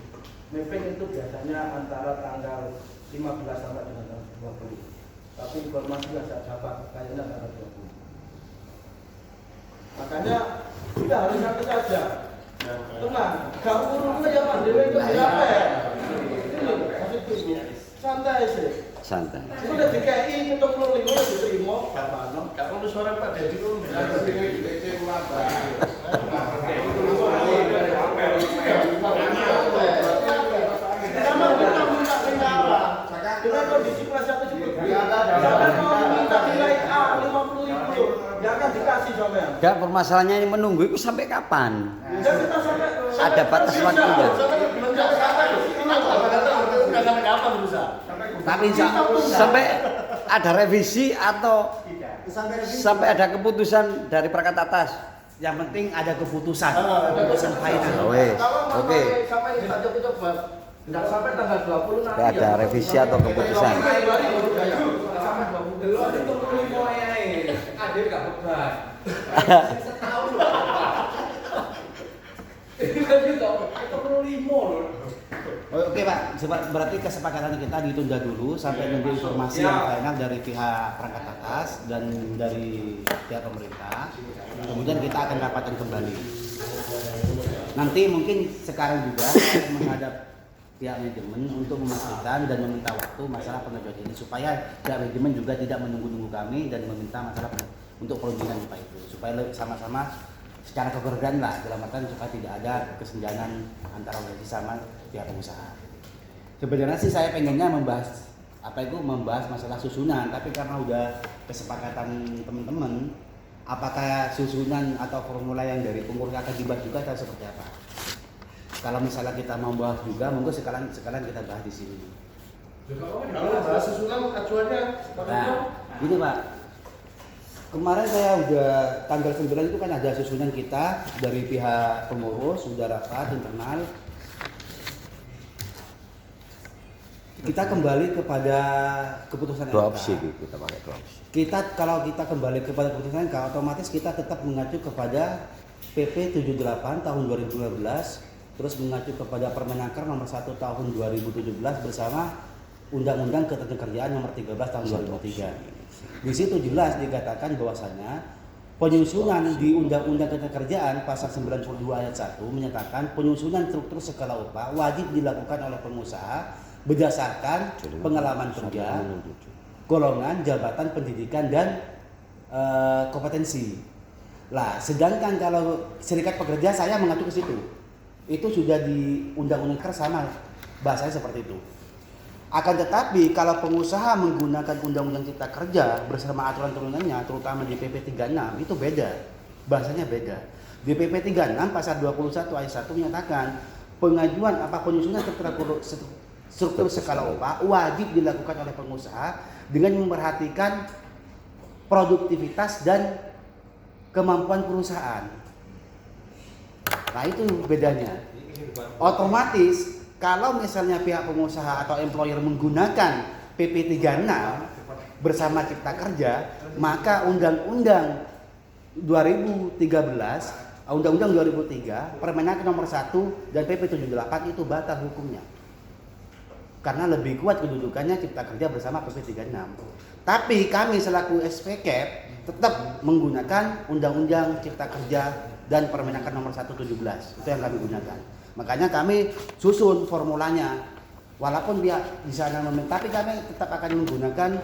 Mapping itu biasanya antara tanggal 15 sampai dengan tanggal 20. Tapi informasi yang saya dapat kayaknya tanggal 20. Makanya kita harus santai saja. Tenang, gak urutnya ya Pak Dewi itu berapa ya? Ini maksudnya santai sih. Santai. Udah DKI untuk lu udah diterima, apa no? Gak perlu suara Pak Dedi dulu. Karena kita minta kenapa? Dengan kondisi kelas 1 seperti ini, jangan mau minta nilai A 50.000, ya kan dikasih sampean. Enggak, permasalahannya ini menunggu itu sampai kapan? Ya kita sampai Ada batas waktunya. Tapi sampai ada revisi atau sampai ada keputusan dari perangkat atas. Yang penting ada keputusan. Keputusan final. Oke. Sampai coba enggak sampai tanggal 20 nanti. Ada revisi atau keputusan. Februari baru jaya. Sampai 20. Delok itu perlu ae. Adil gak beban. Setahun lho. Itu perlu 5 lho. Oke Pak, berarti kesepakatan kita ditunda dulu sampai nunggu informasi yang final dari pihak perangkat atas dan dari pihak pemerintah. Kemudian kita akan rapatkan kembali. Nanti mungkin sekarang juga menghadap pihak manajemen untuk memastikan dan meminta waktu masalah pengajuan ini supaya pihak manajemen juga tidak menunggu-nunggu kami dan meminta masalah untuk perundingan upah itu supaya sama-sama secara kekeluargaan lah dalam artian supaya tidak ada kesenjangan antara organisasi sama pihak pengusaha. Sebenarnya sih saya pengennya membahas masalah susunan, tapi karena udah kesepakatan teman-teman, apakah susunan atau formula yang dari pengurus akan dibahas juga atau seperti apa? Kalau misalnya kita mau bahas juga, monggo sekarang kita bahas di sini. Kalau bahas susunan acuannya Nah, gini Pak. Kemarin saya udah tanggal 9 itu kan ada susunan kita dari pihak pengurus, sudah rapat internal. Kita kembali kepada keputusan Dua MK. opsi kita pakai dua opsi. Kalau kita kembali kepada keputusan MK, otomatis kita tetap mengacu kepada PP 78 tahun 2015, terus mengacu kepada Permenaker nomor 1 tahun 2017 bersama Undang-Undang Ketenagakerjaan nomor 13 tahun 2003. Di situ jelas dikatakan bahwasanya penyusunan di Undang-Undang Ketenagakerjaan pasal 92 ayat 1 menyatakan penyusunan struktur skala upah wajib dilakukan oleh pengusaha berdasarkan pengalaman kerja, golongan, jabatan, pendidikan dan kompetensi. Lah, sedangkan kalau serikat pekerja saya mengacu ke situ. Itu sudah di Undang-Undang Kerja sama bahasanya seperti itu. Akan tetapi kalau pengusaha menggunakan Undang-Undang Cipta Kerja bersama aturan turunannya, terutama di PP 36 itu beda, bahasanya beda. Di PP 36 pasal 21 ayat 1 menyatakan penyusunan struktur skala upah wajib dilakukan oleh pengusaha dengan memperhatikan produktivitas dan kemampuan perusahaan. Nah itu bedanya. Otomatis kalau misalnya pihak pengusaha atau employer menggunakan PP 36 bersama Cipta Kerja, maka Undang-Undang 2003, Permenaker nomor 1 dan PP 78 itu batal hukumnya. Karena lebih kuat kedudukannya Cipta Kerja bersama PP 36. Tapi kami selaku SPKEP tetap menggunakan Undang-Undang Cipta Kerja dan Permenaker nomor 117. Itu yang kami gunakan. Makanya kami susun formulanya. Walaupun dia di sana tapi kami tetap akan menggunakan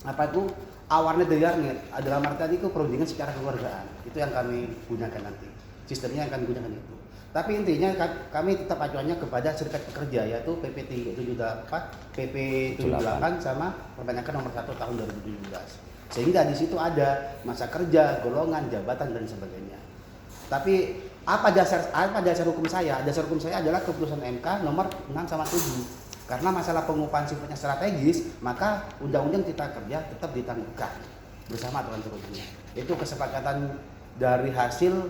awareness awareness dalam artian itu perundingan secara keluargaan. Itu yang kami gunakan nanti. Sistemnya yang kami gunakan itu. Tapi intinya kami tetap acuannya kepada serikat pekerja, yaitu PP 78 sama Permenaker nomor 1 tahun 2017. Sehingga di situ ada masa kerja, golongan, jabatan dan sebagainya. Tapi apa dasar hukum saya? Dasar hukum saya adalah keputusan MK nomor 6 sama 7. Karena masalah pengupahan sifatnya strategis, maka Undang-Undang Cipta Kerja tetap ditangguhkan bersama aturan turunannya. Itu kesepakatan dari hasil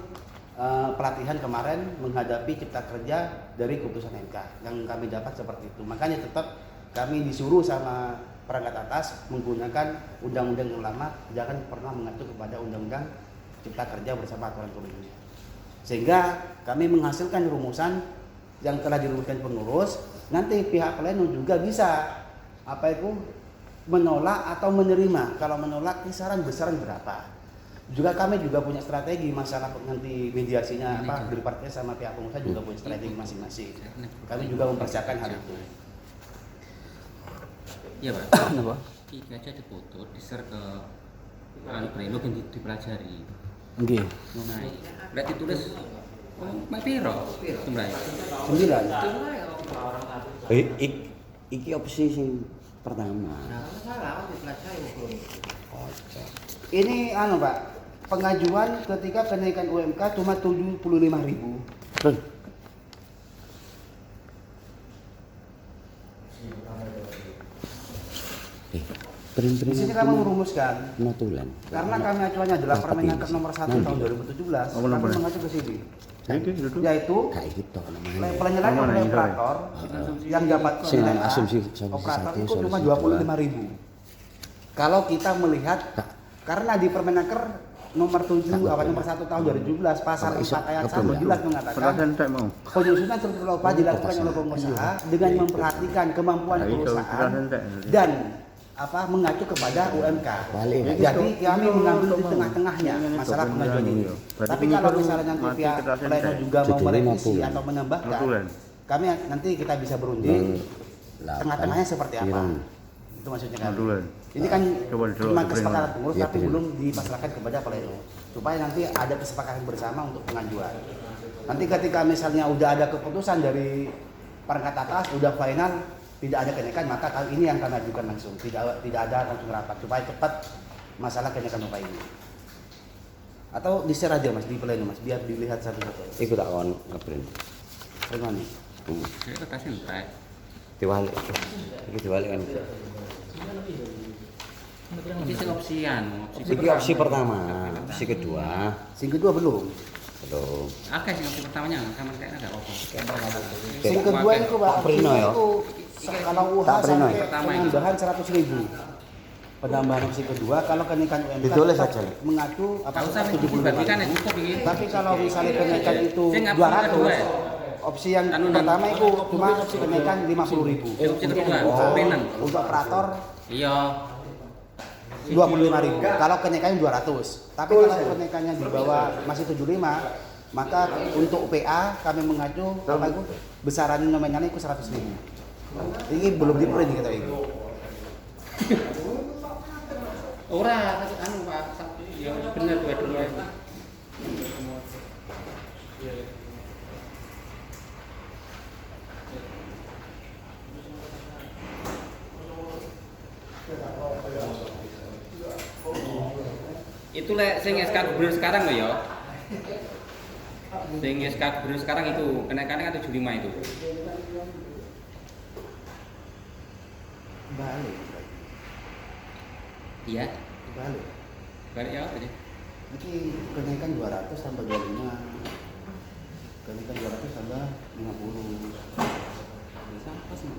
pelatihan kemarin menghadapi Cipta Kerja dari keputusan MK yang kami dapat seperti itu. Makanya tetap kami disuruh sama perangkat atas menggunakan undang-undang yang lama, jangan pernah mengacu kepada Undang-Undang Cipta Kerja bersama aturan turunannya. Sehingga kami menghasilkan rumusan yang telah dirumuskan pengurus. Nanti pihak pleno juga bisa menolak atau menerima. Kalau menolak kisaran besaran berapa. Juga kami juga punya strategi masalah nanti mediasinya berpartai sama pihak pengusaha juga punya strategi masing-masing. Kami juga mempersiapkan hal itu. Iya Pak. Kenapa? Iki aja dipoto, di-share ke pleno yang dipelajari. Nggih. Nah, berarti tulis mek piro? Jumlahe. 9. Iki opsi sing pertama. Ini Pak, pengajuan ketika kenaikan UMK cuma 75.000. Di sini kami merumuskan. Notulen. Karena kami acuannya adalah Permenaker nomor 1 tahun 2017. Kami mengacu ke sini. Yaitu penyelenggaraan oleh operator yang dapat asumsi operator itu cuma 25.000. Kalau kita melihat karena di Permenaker nomor 7 nomor 1 tahun 2017 pasal 4 ayat 1 jelas mengatakan penyusunan struktur upah dilakukan oleh pengusaha dengan memperhatikan kemampuan perusahaan dan mengacu kepada UMK. Jadi kami mengambil di tengah-tengahnya masalah pengajuan ini. Tapi kalau misalnya nanti pihak pleno juga mau merevisi atau menambahkan, kami nanti kita bisa berunding tengah-tengahnya seperti apa. Itu maksudnya kan. Ini kan cuma kesepakatan pengurus tapi belum dipasrahkan kepada pleno. Supaya nanti ada kesepakatan bersama untuk pengajuan. Nanti ketika misalnya udah ada keputusan dari perangkat atas, udah final, tidak ada kenaikan, maka kali ini yang kami ajukan langsung, tidak ada langsung rapat supaya cepat masalah kenaikan upah ini. Atau di-share aja Mas di pleno Mas, biar dilihat satu-satu. Iku tak kon ngeprint. Terima nih. Ini kertasnya entek. Diwalik. Iki diwalik kan. Ini sing opsian. Iki opsi pertama, opsi kedua. Sing kedua belum. Belum. Akeh sing opsi pertamanya sama kayaknya enggak apa-apa. Sing kedua itu Pak, Prino ya. Kalau UH sampai penambahan 100.000. Penambahan opsi kedua kalau kenaikan UMK ditulis saja. Mengacu Enggak usah dibagikan ya cukup iki. Tapi kalau misalnya kenaikan itu 200, opsi yang pertama itu cuma kenaikan 50.000. Opsi kedua, untuk operator iya 25.000. Kalau kenaikannya 200. Tapi kalau kenaikannya di bawah masih 75, maka untuk PA kami mengacu besaran nominalnya itu 100.000. Ini belum di-print kita ini. Ora, Pak. Ya bener dua-dua. Itu lek sing SK Gubernur sekarang loh ya. Sing SK Gubernur sekarang itu kenaikannya kan 75 itu. Balik. Iya. Balik. Balik ya apa aja? Ini kenaikan 200 tambah 25. Kenaikan 200 tambah 50. Bisa apa sih?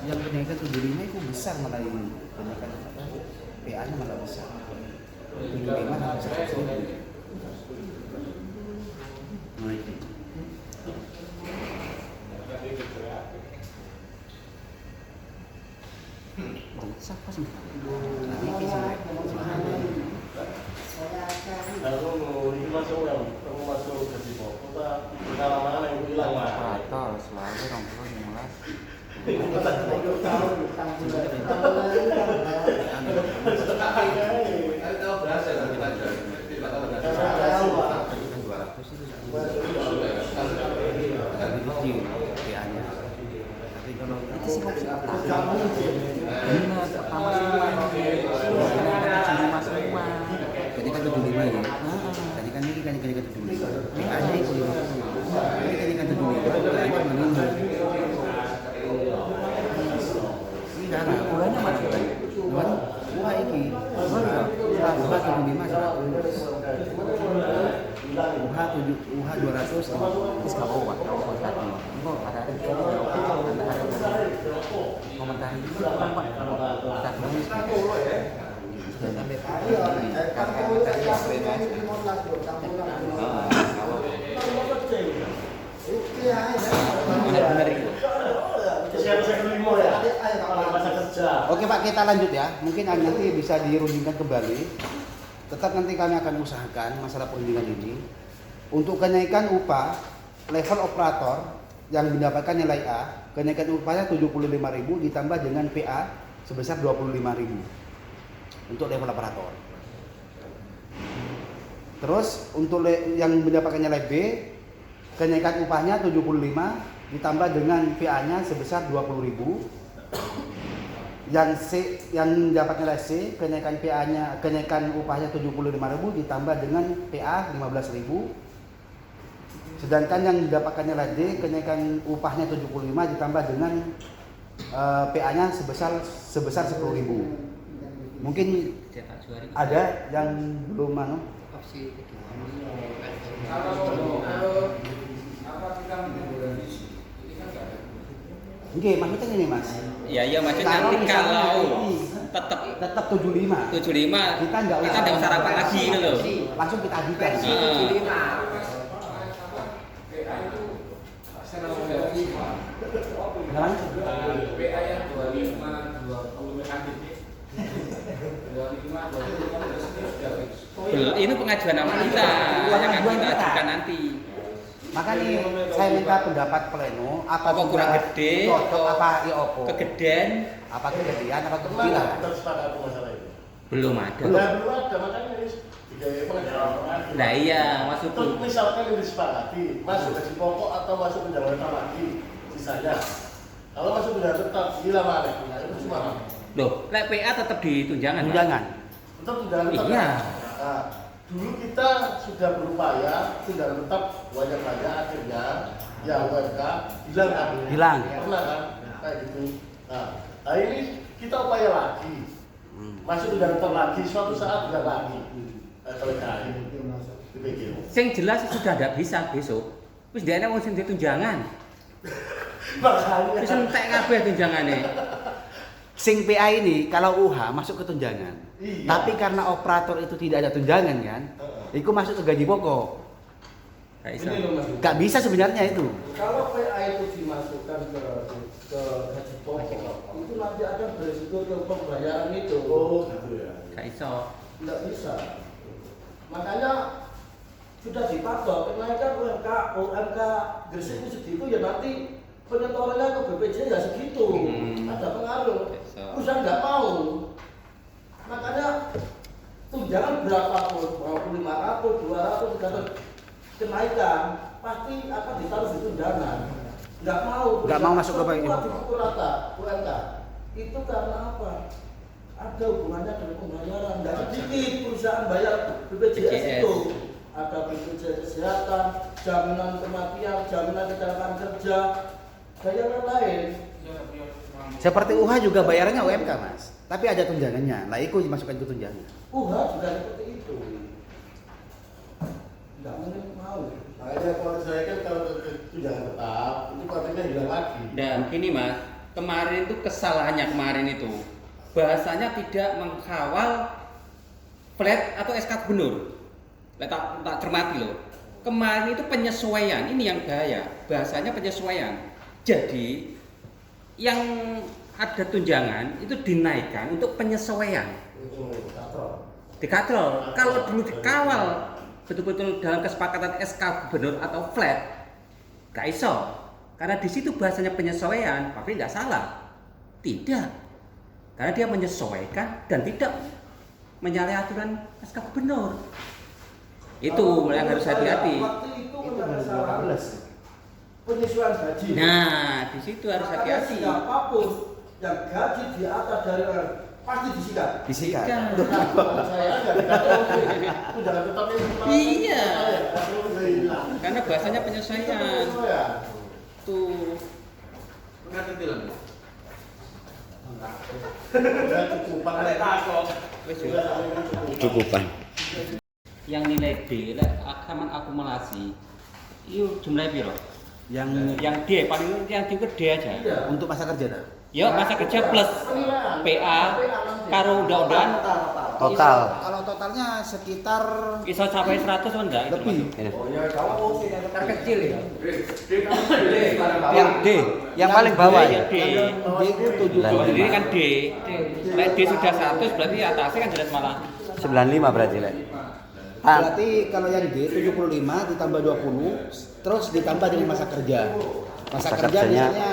Yang kenaikan 75 itu besar malah ini. Kenaikan apa? PA-nya malah besar. 75 tambah 100.000. Nah itu. Siapa sih? Lalu ini masuk yang kamu masuk gaji pokok, pengalaman yang hilang lah. Atau selalu 20 Jadi kan 75 ya. Tadi kan ini kan 75. PA-nya itu 50. Ini kan 75. PA-nya meningkat. Ini darah. Ulangnya mana? Ulah ini. Ulah 75 UH 200. Terus kamu buat kamu tadi. Kok ada komentar ini apa? Kita nulis. Benar itu. Oke Pak, kita lanjut ya. Mungkin nanti bisa dirundingkan kembali. Tetap nanti kami akan usahakan masalah perundingan ini. Untuk kenaikan upah level operator yang mendapatkan nilai A, kenaikan upahnya 75.000 ditambah dengan PA sebesar 25.000 untuk level operator. Terus untuk yang mendapatkan nilai B, kenaikan upahnya 75 ditambah dengan PA-nya sebesar 20.000. Yang C, yang mendapat nilai C, kenaikan PA-nya, kenaikan upahnya 75.000 ditambah dengan PA 15.000. Sedangkan yang mendapatkan nilai D, kenaikan upahnya 75 ditambah dengan PA-nya sebesar 10.000. Mungkin ada yang belum mana? Opsi Oke, maksudnya ini Mas. iya maksudnya nanti kalau tetap 75. 75 kita enggak usah rapat lagi gitu loh. Langsung kita ajukan. PA yang 25 Ini pengajuan nama kita yang akan kita ajukan nanti. Makanya saya minta pendapat pleno apa kurang gede, cocok apa ya opo. Kegedean, apa kegedean apa kecilan. Belum ada. Belum ada, makanya ini digaya pengajuan. Nah iya, maksudku. Terus misalkan ini disepakati, masuk gaji pokok atau masuk tunjangan tetap lagi sisanya. Kalau masuk tunjangan tetap, gila mana? Itu cuma. Loh, lek PA tetap di tunjangan. Tunjangan. Tetap tunjangan tetap. Iya. Nah, dulu kita sudah berupaya tunjangan tetap banyak-banyak, akhirnya ya UMK hilang kan? Hilang. Pernah kan? Kayak gitu. Nah ini kita upaya lagi. Masuk tunjangan tetap lagi, suatu saat juga lagi. Selesai. Dipikir. Sing jelas sudah tidak bisa besok. Wis dhekne wong sing ditunjangan. Makanya. Wis entek kabeh tunjangane. Sing PA ini kalau UH masuk ke tunjangan. Iya. Tapi karena operator itu tidak ada tunjangan kan, itu masuk ke gaji pokok. Gak bisa. Ini loh Mas. Gak bisa sebenarnya itu. Kalau PA itu dimasukkan ke gaji pokok, itu nanti akan beresiko ke pembayaran itu. Oh gitu ya. Gak iso. Tidak bisa. Makanya sudah dipatok kenaikan UMK Gresik itu segitu ya nanti penyetorannya ke BPJ ya segitu. Ada pengaruh. Usaha nggak mau. Makanya tunjangan berapapun, mau 500, 200, 300 kenaikan pasti akan ditaruh di tunjangan. Nggak mau. Nggak mau masuk ke PA. Dipukul rata UMK. Itu karena apa? Ada hubungannya dengan pembayaran. Nggak sedikit perusahaan bayar BPJS itu. Ada BPJS kesehatan, jaminan kematian, jaminan kecelakaan kerja, dan yang lain. Seperti UH juga bayarannya UMK mas, tapi ada tunjangannya. Lah itu dimasukkan ke tunjangan. juga seperti itu. Nggak mungkin mau. Makanya kalau saya kan kalau tunjangan tetap itu artinya hilang lagi. Dan gini mas, kemarin itu kesalahannya kemarin itu bahasanya tidak mengkawal flat atau SK gubernur. Tak cermati loh. Kemarin itu penyesuaian, ini yang bahaya. Bahasanya penyesuaian. Jadi yang ada tunjangan itu dinaikkan untuk penyesuaian. Dikatrol. Kalau dulu dikawal betul-betul dalam kesepakatan SK gubernur atau flat, gak iso. Karena di situ bahasanya penyesuaian, tapi tidak salah. Tidak. Karena dia menyesuaikan dan tidak menyalahi aturan SK gubernur. Itu yang harus hati-hati. Waktu itu kan penyesuaian gaji. Nah, di situ harus hati-hati. Siapapun yang gaji di atas dari pasti disikat. Disikat. Saya nggak tunjangan tetap ini. Iya. Karena bahasanya penyesuaian. Tuh. Cukupan. Yang nilai D akan akumulasi. Itu jumlahnya piro? Yang D paling yang D aja. Untuk masa kerja dah. Ya masa kerja plus PA karo undang-undang Total. Kalau totalnya sekitar iso sampai 100 atau enggak itu lebih. Terkecil ya. Yang D, yang paling bawah ya. D. D itu 75. Lah, Ini kan D. Lek D sudah 100 berarti atasnya kan jelas malah 95 berarti Lek. Berarti kalau yang D 75 ditambah 20 terus ditambah dengan masa kerja. Masa Masa kerja kerjanya misalnya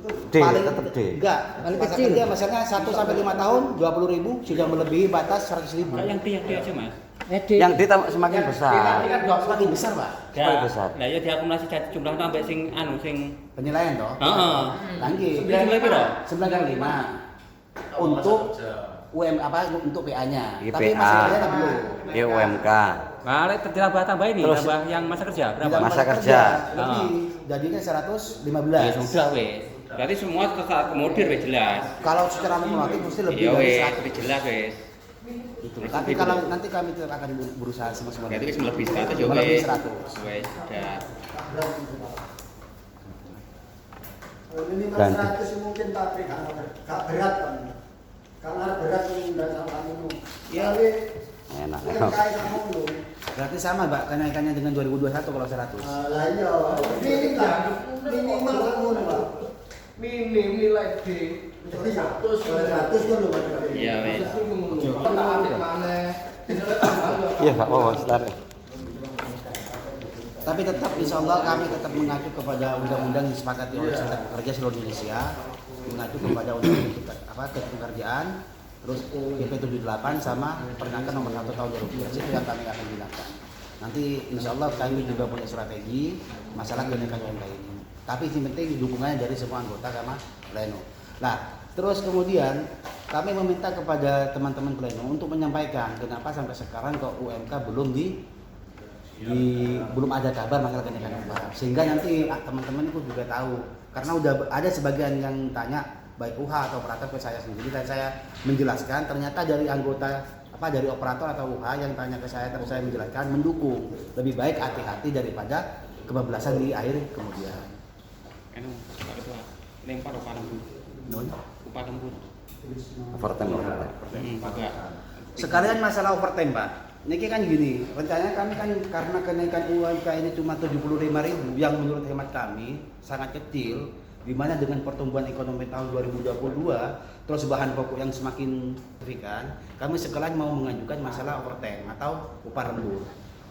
D, tetap D. Enggak, masa kerja misalnya 1 sampai 5 tahun 20.000 sudah melebihi batas 100.000. yang D aja Mas. Yang D semakin besar. Semakin besar, Pak. Semakin besar. Lah ya diakumulasi jumlah tambah sing sing Penilaian toh. heeh. Lanjut. Jumlah piro? 95 untuk untuk PA-nya. Iya, Tapi PA. masih kerja belum. Ya UMK. Nah, lek tambah ini, Terus- tambah yang masa kerja berapa? Ditambah Masa kerja. lebih jadinya 115. Ya sudah wes. Berarti semua terakomodir wes jelas. Kalau secara kumulatif mesti lebih Iya dari wes, 100. wes jelas wes. Gitu. Tapi kalau nanti kami akan berusaha semua. Berarti wes lebih 100 ya Lebih wes. 100. Wes sudah. Ini Ganti. 100 mungkin tapi gak berat kan. Karena berat yang udah sama itu. Ya. Tapi Enak. yang kayak kamu lu. Berarti sama, Mbak, kenaikannya dengan 2021 kalau 100. Lah iya, minimal kamu nih, Pak. Minim nilai D. Jadi 100 kan lu Pak. Iya wes. Iya, Pak. Oh, sebentar. Tapi tetap insya Allah kami tetap mengacu kepada undang-undang yang disepakati oleh Serikat Pekerja seluruh Indonesia, mengacu kepada undang-undang ketenagakerjaan, terus PP 78 sama Permenaker nomor 1 tahun 2012 itu yang kami akan gunakan. Nanti insya Allah kami juga punya strategi masalah kenaikan UMK ini. Tapi yang penting dukungannya dari semua anggota sama pleno. Nah, terus kemudian kami meminta kepada teman-teman pleno untuk menyampaikan kenapa sampai sekarang kok UMK belum ada kabar masalah kenaikan upah, sehingga nanti teman-teman itu juga tahu, karena udah ada sebagian yang tanya baik UH atau operator ke saya sendiri, dan saya menjelaskan ternyata dari anggota dari operator atau UH yang tanya ke saya, terus saya menjelaskan mendukung lebih baik hati-hati daripada kebablasan di akhir kemudian. Lempar upah lembur. Upah lembur. Overtime. Sekalian masalah overtime, Pak. Niki kan gini, rencananya kami kan karena kenaikan UMK ini cuma 75.000 yang menurut hemat kami sangat kecil, di mana dengan pertumbuhan ekonomi tahun 2022 terus bahan pokok yang semakin signifikan, kami sekalian mau mengajukan masalah overtime atau upah lembur.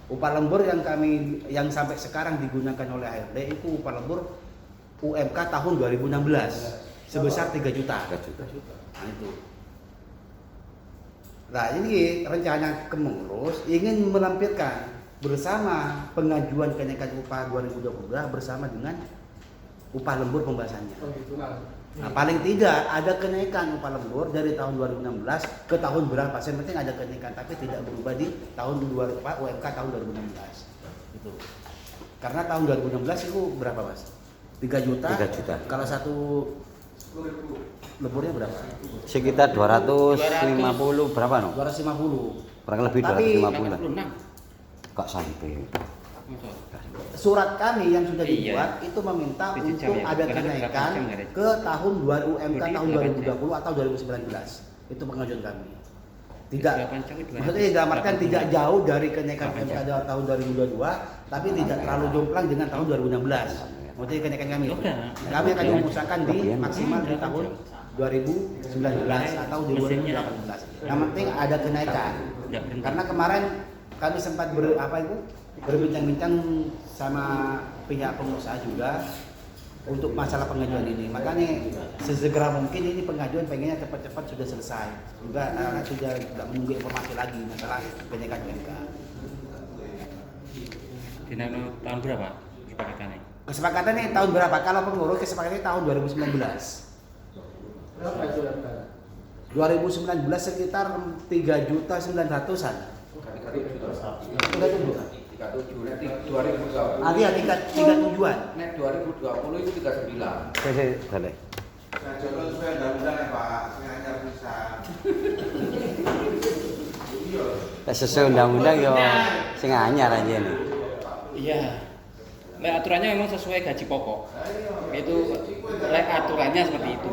Upah lembur yang sampai sekarang digunakan oleh HRD itu upah lembur UMK tahun 2016 sebesar 3 juta. Nah, itu. Nah, ini rencana Kementerian ingin melampirkan bersama pengajuan kenaikan upah 2022 bersama dengan upah lembur pembahasannya. Nah, paling tidak ada kenaikan upah lembur dari tahun 2016 ke tahun berapa? Yang penting ada kenaikan, tapi tidak berubah di tahun UMK tahun 2016. Gitu. Karena tahun 2016 itu berapa, Mas? 3 juta. 3 juta. Kalau satu Leburnya berapa? Sekitar 250 berapa no? 250. Kurang lebih Tapi 250. Kok sampai? Surat kami yang sudah Iya. dibuat itu meminta Tujuh jam untuk ya, ada bukan ada kenaikan 8 jam, nggak ada. ke tahun UMK Jadi tahun 8 2020 atau 2019. Itu pengajuan kami. Tidak, 8 jam itu maksudnya dalam artian 280. tidak jauh dari kenaikan 8 UMK jam. tahun 2022, tapi tidak terlalu jomplang dengan tahun 2016. Maksudnya kenaikan kami. Udah. Kami akan mengusahakan di maksimal di tahun 2019 atau 2018. Yang penting ada kenaikan. Karena kemarin kami sempat berbincang-bincang sama pihak pengusaha juga untuk masalah pengajuan ini. Makanya sesegera mungkin ini pengajuan pengennya cepat-cepat sudah selesai. Juga anak sudah tidak menunggu informasi lagi masalah kenaikan UMK. Dinamo tahun berapa kesepakatannya? Kesepakatannya tahun berapa? Kalau pengurus kesepakatannya tahun 2019. Berapa itu UMK? 2019 sekitar 3.900.000-an. Sudah tunggu. 37, nanti 2020. Artinya tiga tujuan. Nek 2020 itu 39. Saya balik. Nah, contoh supaya undang-undang ya Pak, sengaja bisa. Sesuai undang-undang yo sing anyar aja nih. Iya. Lek aturannya memang sesuai gaji pokok. Itu lek aturannya seperti itu.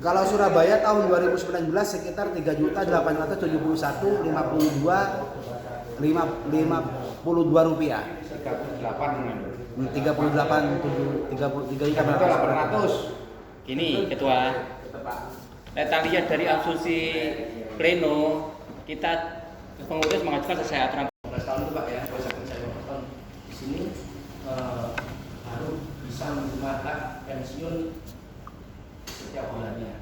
Kalau Surabaya tahun 2019 sekitar 3.871.52 rupiah. 38. Gini ketua, kita lihat dari asumsi pleno kita pengurus mengajukan sesuai aturan. 15 tahun itu Pak ya, kuasa kerja 15 tahun di sini harus bisa menerima hak pensiun setiap bulannya.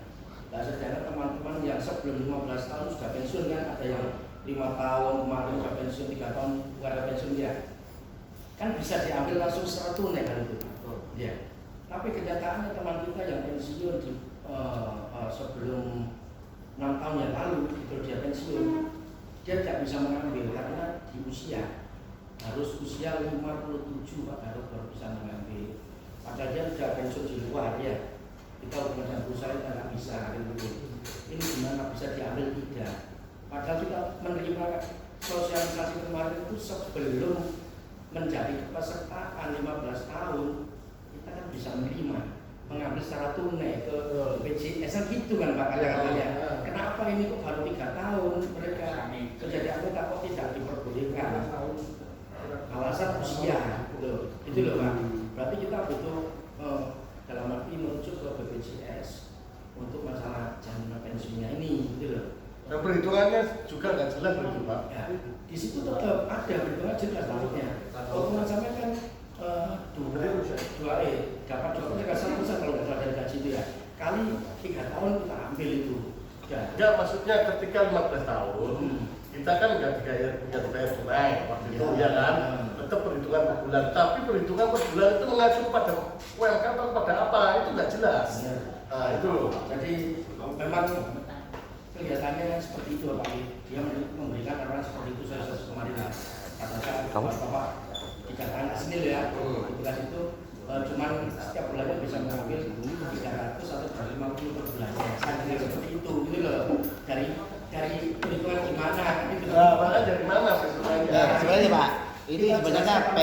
Dan sedangkan teman-teman yang sebelum 15 tahun sudah pensiun kan, ada yang 5 tahun kemarin sudah pensiun, 3 tahun bukan ada pensiun ya, kan bisa diambil langsung secara tunai kan itu. Ya. Tapi kenyataannya teman kita yang pensiun sebelum 6 tahun yang lalu itu dia pensiun, dia tidak bisa mengambil karena di usia harus usia 57 Pak baru bisa mengambil. Padahal dia sudah pensiun di luar ya. Kita dengan perusahaan kita nggak bisa gitu. Ini gimana bisa diambil tidak? Padahal kita menerima sosialisasi kemarin itu sebelum menjadi kepesertaan 15 tahun kita kan bisa menerima mengambil secara tunai ke BPJS kan gitu kan Pak kata-katanya. Kenapa ini kok baru 3 tahun mereka menjadi anggota kok tidak diperbolehkan? Alasan usia loh. Itu loh Pak. Berarti kita butuh dalam arti merujuk ke BPJS untuk masalah jaminan pensiunnya ini gitu loh. Dan perhitungannya juga nggak jelas begitu Pak. Ya, di situ tetap ada perhitungan jelas nantinya. Kalau sampai kan dapat 2% kalau nggak salah dari gaji itu ya. Kali 3 tahun kita ambil itu. Ya. Enggak, maksudnya ketika 15 tahun kita kan nggak dibayar tunai waktu itu ya kan, tetap perhitungan per bulan. Tapi perhitungan per bulan itu mengacu pada UMK atau pada apa itu nggak jelas. Nah itu loh. Jadi memang kelihatannya seperti itu Pak. Dia memberikan arahan seperti itu saya kemarin katakan Bapak dikatakan asli ya. Tugas itu cuman setiap bulannya bisa mengambil 300 atau 250 per bulannya. Saya seperti itu gitu loh. Dari perhitungan gimana? Nah, makanya dari mana perhitungannya? Ya, sebenarnya Pak, ini sebenarnya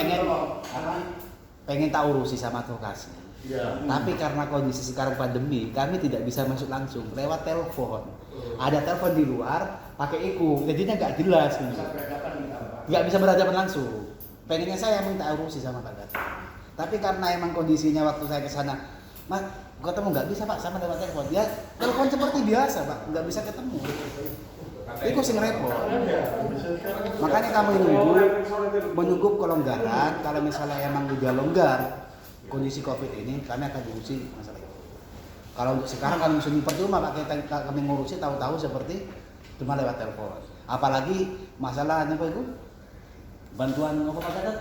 pengen tak urusi sama advokasi. Ya. Tapi karena kondisi sekarang pandemi, kami tidak bisa masuk langsung lewat telepon. Ada telepon di luar, pakai iku, jadinya nggak jelas. Nggak bisa berhadapan langsung. Pengennya saya minta urusi sama Pak Gat. Tapi karena emang kondisinya waktu saya ke sana, Mas, ketemu nggak bisa Pak sama lewat telepon. Ya telepon seperti biasa Pak, nggak bisa ketemu. Itu sing repot. Makanya kami menunggu kelonggaran. Kalau misalnya emang udah longgar kondisi COVID ini, kami akan urusi masalah itu. Kalau untuk sekarang kami misalnya percuma Pak, kami ngurusi tahu-tahu seperti cuma lewat telepon. Apalagi masalah apa itu? Bantuan apa Pak Gatot?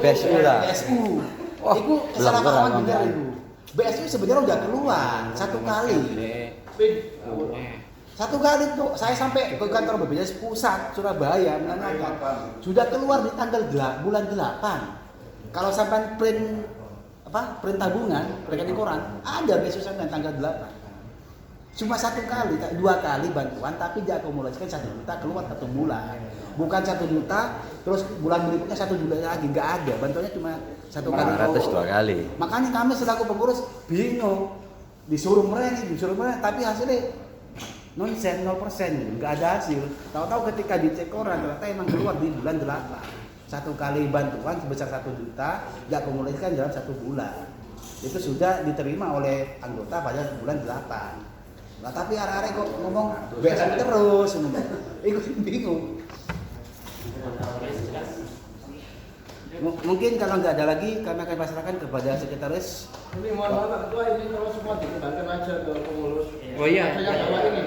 BSU lah. BSU. Wah, Itu kesalahpahaman benar itu. BSU sebenarnya udah keluar 1 kali. Satu kali tuh saya sampai ke kantor BPJS Pusat Surabaya menanyakan sudah keluar di tanggal bulan 8. Kalau sampai print tabungan, rekening koran ada besok sampai tanggal 8. Cuma satu kali, 2 kali bantuan tapi diakumulasikan 1 juta keluar 1 bulan. Bukan 1 juta terus bulan berikutnya 1 juta lagi, nggak ada. Bantuannya cuma 1 kali. 2 kali. Makanya kami selaku pengurus bingung. Disuruh mereka, tapi hasilnya nonsen 0%, nggak ada hasil. Tahu-tahu ketika dicek koran ternyata emang keluar di bulan 8. 1 kali bantuan sebesar 1 juta diakumulasikan dalam 1 bulan. Itu sudah diterima oleh anggota pada bulan 8. Nah, tapi arek-arek kok ngomong BSM terus, ikut bingung. Mungkin kalau nggak ada lagi, kami akan pasrahkan kepada sekretaris. Ini mohon maaf Ketua, ini kalau semua dikembalikan aja ke pengurus. Oh iya. Saya bawa ini.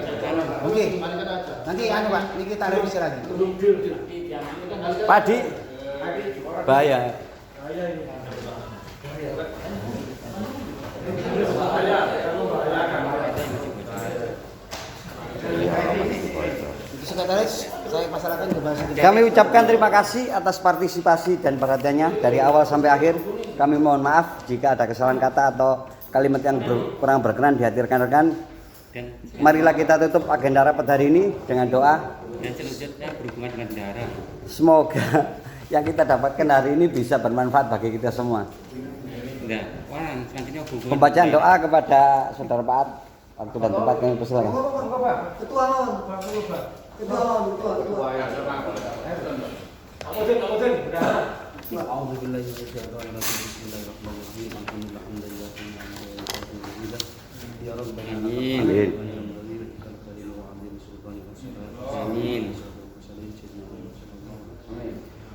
Oke. Kembalikan aja. Nanti Pak, ini kita revisi lagi. Padi bahaya. Sekretaris, saya pasrahkan kepada sekretaris. Kami ucapkan terima kasih atas partisipasi dan perhatiannya dari awal sampai akhir. Kami mohon maaf jika ada kesalahan kata atau kalimat yang kurang berkenan di hati rekan-rekan. Marilah kita tutup agenda rapat hari ini dengan doa. Dan selanjutnya berhubungan dengan darah. Semoga yang kita dapatkan hari ini bisa bermanfaat bagi kita semua. Nah, selanjutnya hubungan. Pembacaan doa kepada Saudara Pak waktu dan tempat kami persilakan. Ketua non. Ketua non. Amin. Amin.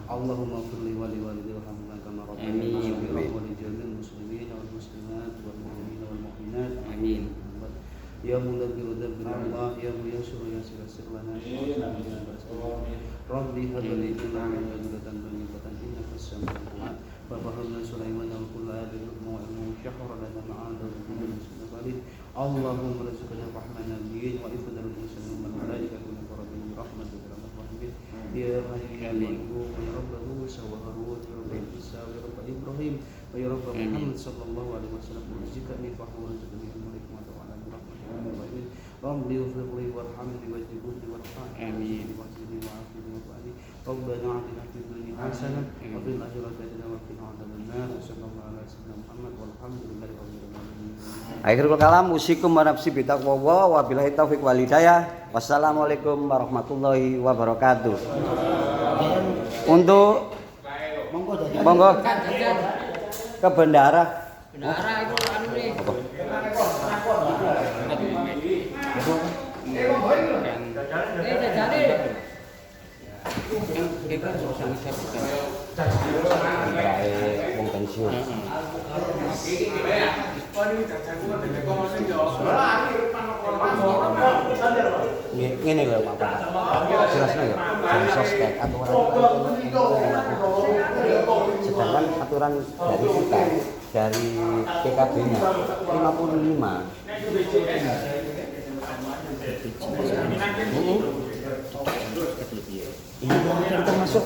Allahumma firli wa li walidayya warhamhuma kama rabbayani shaghira wa li jami'il muslimin wal muslimat wal mu'minin wal mu'minat. Amin. Ya Mudabbir dabbir Allah ya Muyassir yassir lana Rabbi hadli ilman wa hidayatan thayyibatan innaka as-sami'ul 'alim. Babahamna Sulaiman wa kullu abin wa ilmu syahra lana ma'ada wa kullu muslimin. Allahumma rizqna rahmana nabiyyin wa ifdal muslimin wal malaikatu min rabbil rahmatika wa rahmatik. Ya hayyu ya rabbahu sawaharu ya rabbil isa ya rabb Ibrahim wa ya rabb Muhammad sallallahu alaihi wasallam rizqani fahwa tadmi al-malik wa ta'ala rahmatullahi Rabbi ufirli warhamni wajibuni warhamni amin wajibni wa'afini wa'afini Rabbana atina fid dunya hasanah wa fil akhirati hasanah wa qina adzabannar sallallahu alaihi wasallam Muhammad walhamdulillahi rabbil alamin. Akhirul kalam usikum wa nafsi bitaqwa wa billahi taufiq wal hidayah. Wassalamualaikum warahmatullahi wabarakatuh. Untuk monggo ke bendara. Bendara itu anu nih. Jajane. Kita susah Wong pensiun. Ngene lho Pak. Jelasnya ya, dari sostek aturan. Sedangkan aturan dari kita dari PKB-nya 55. Ini termasuk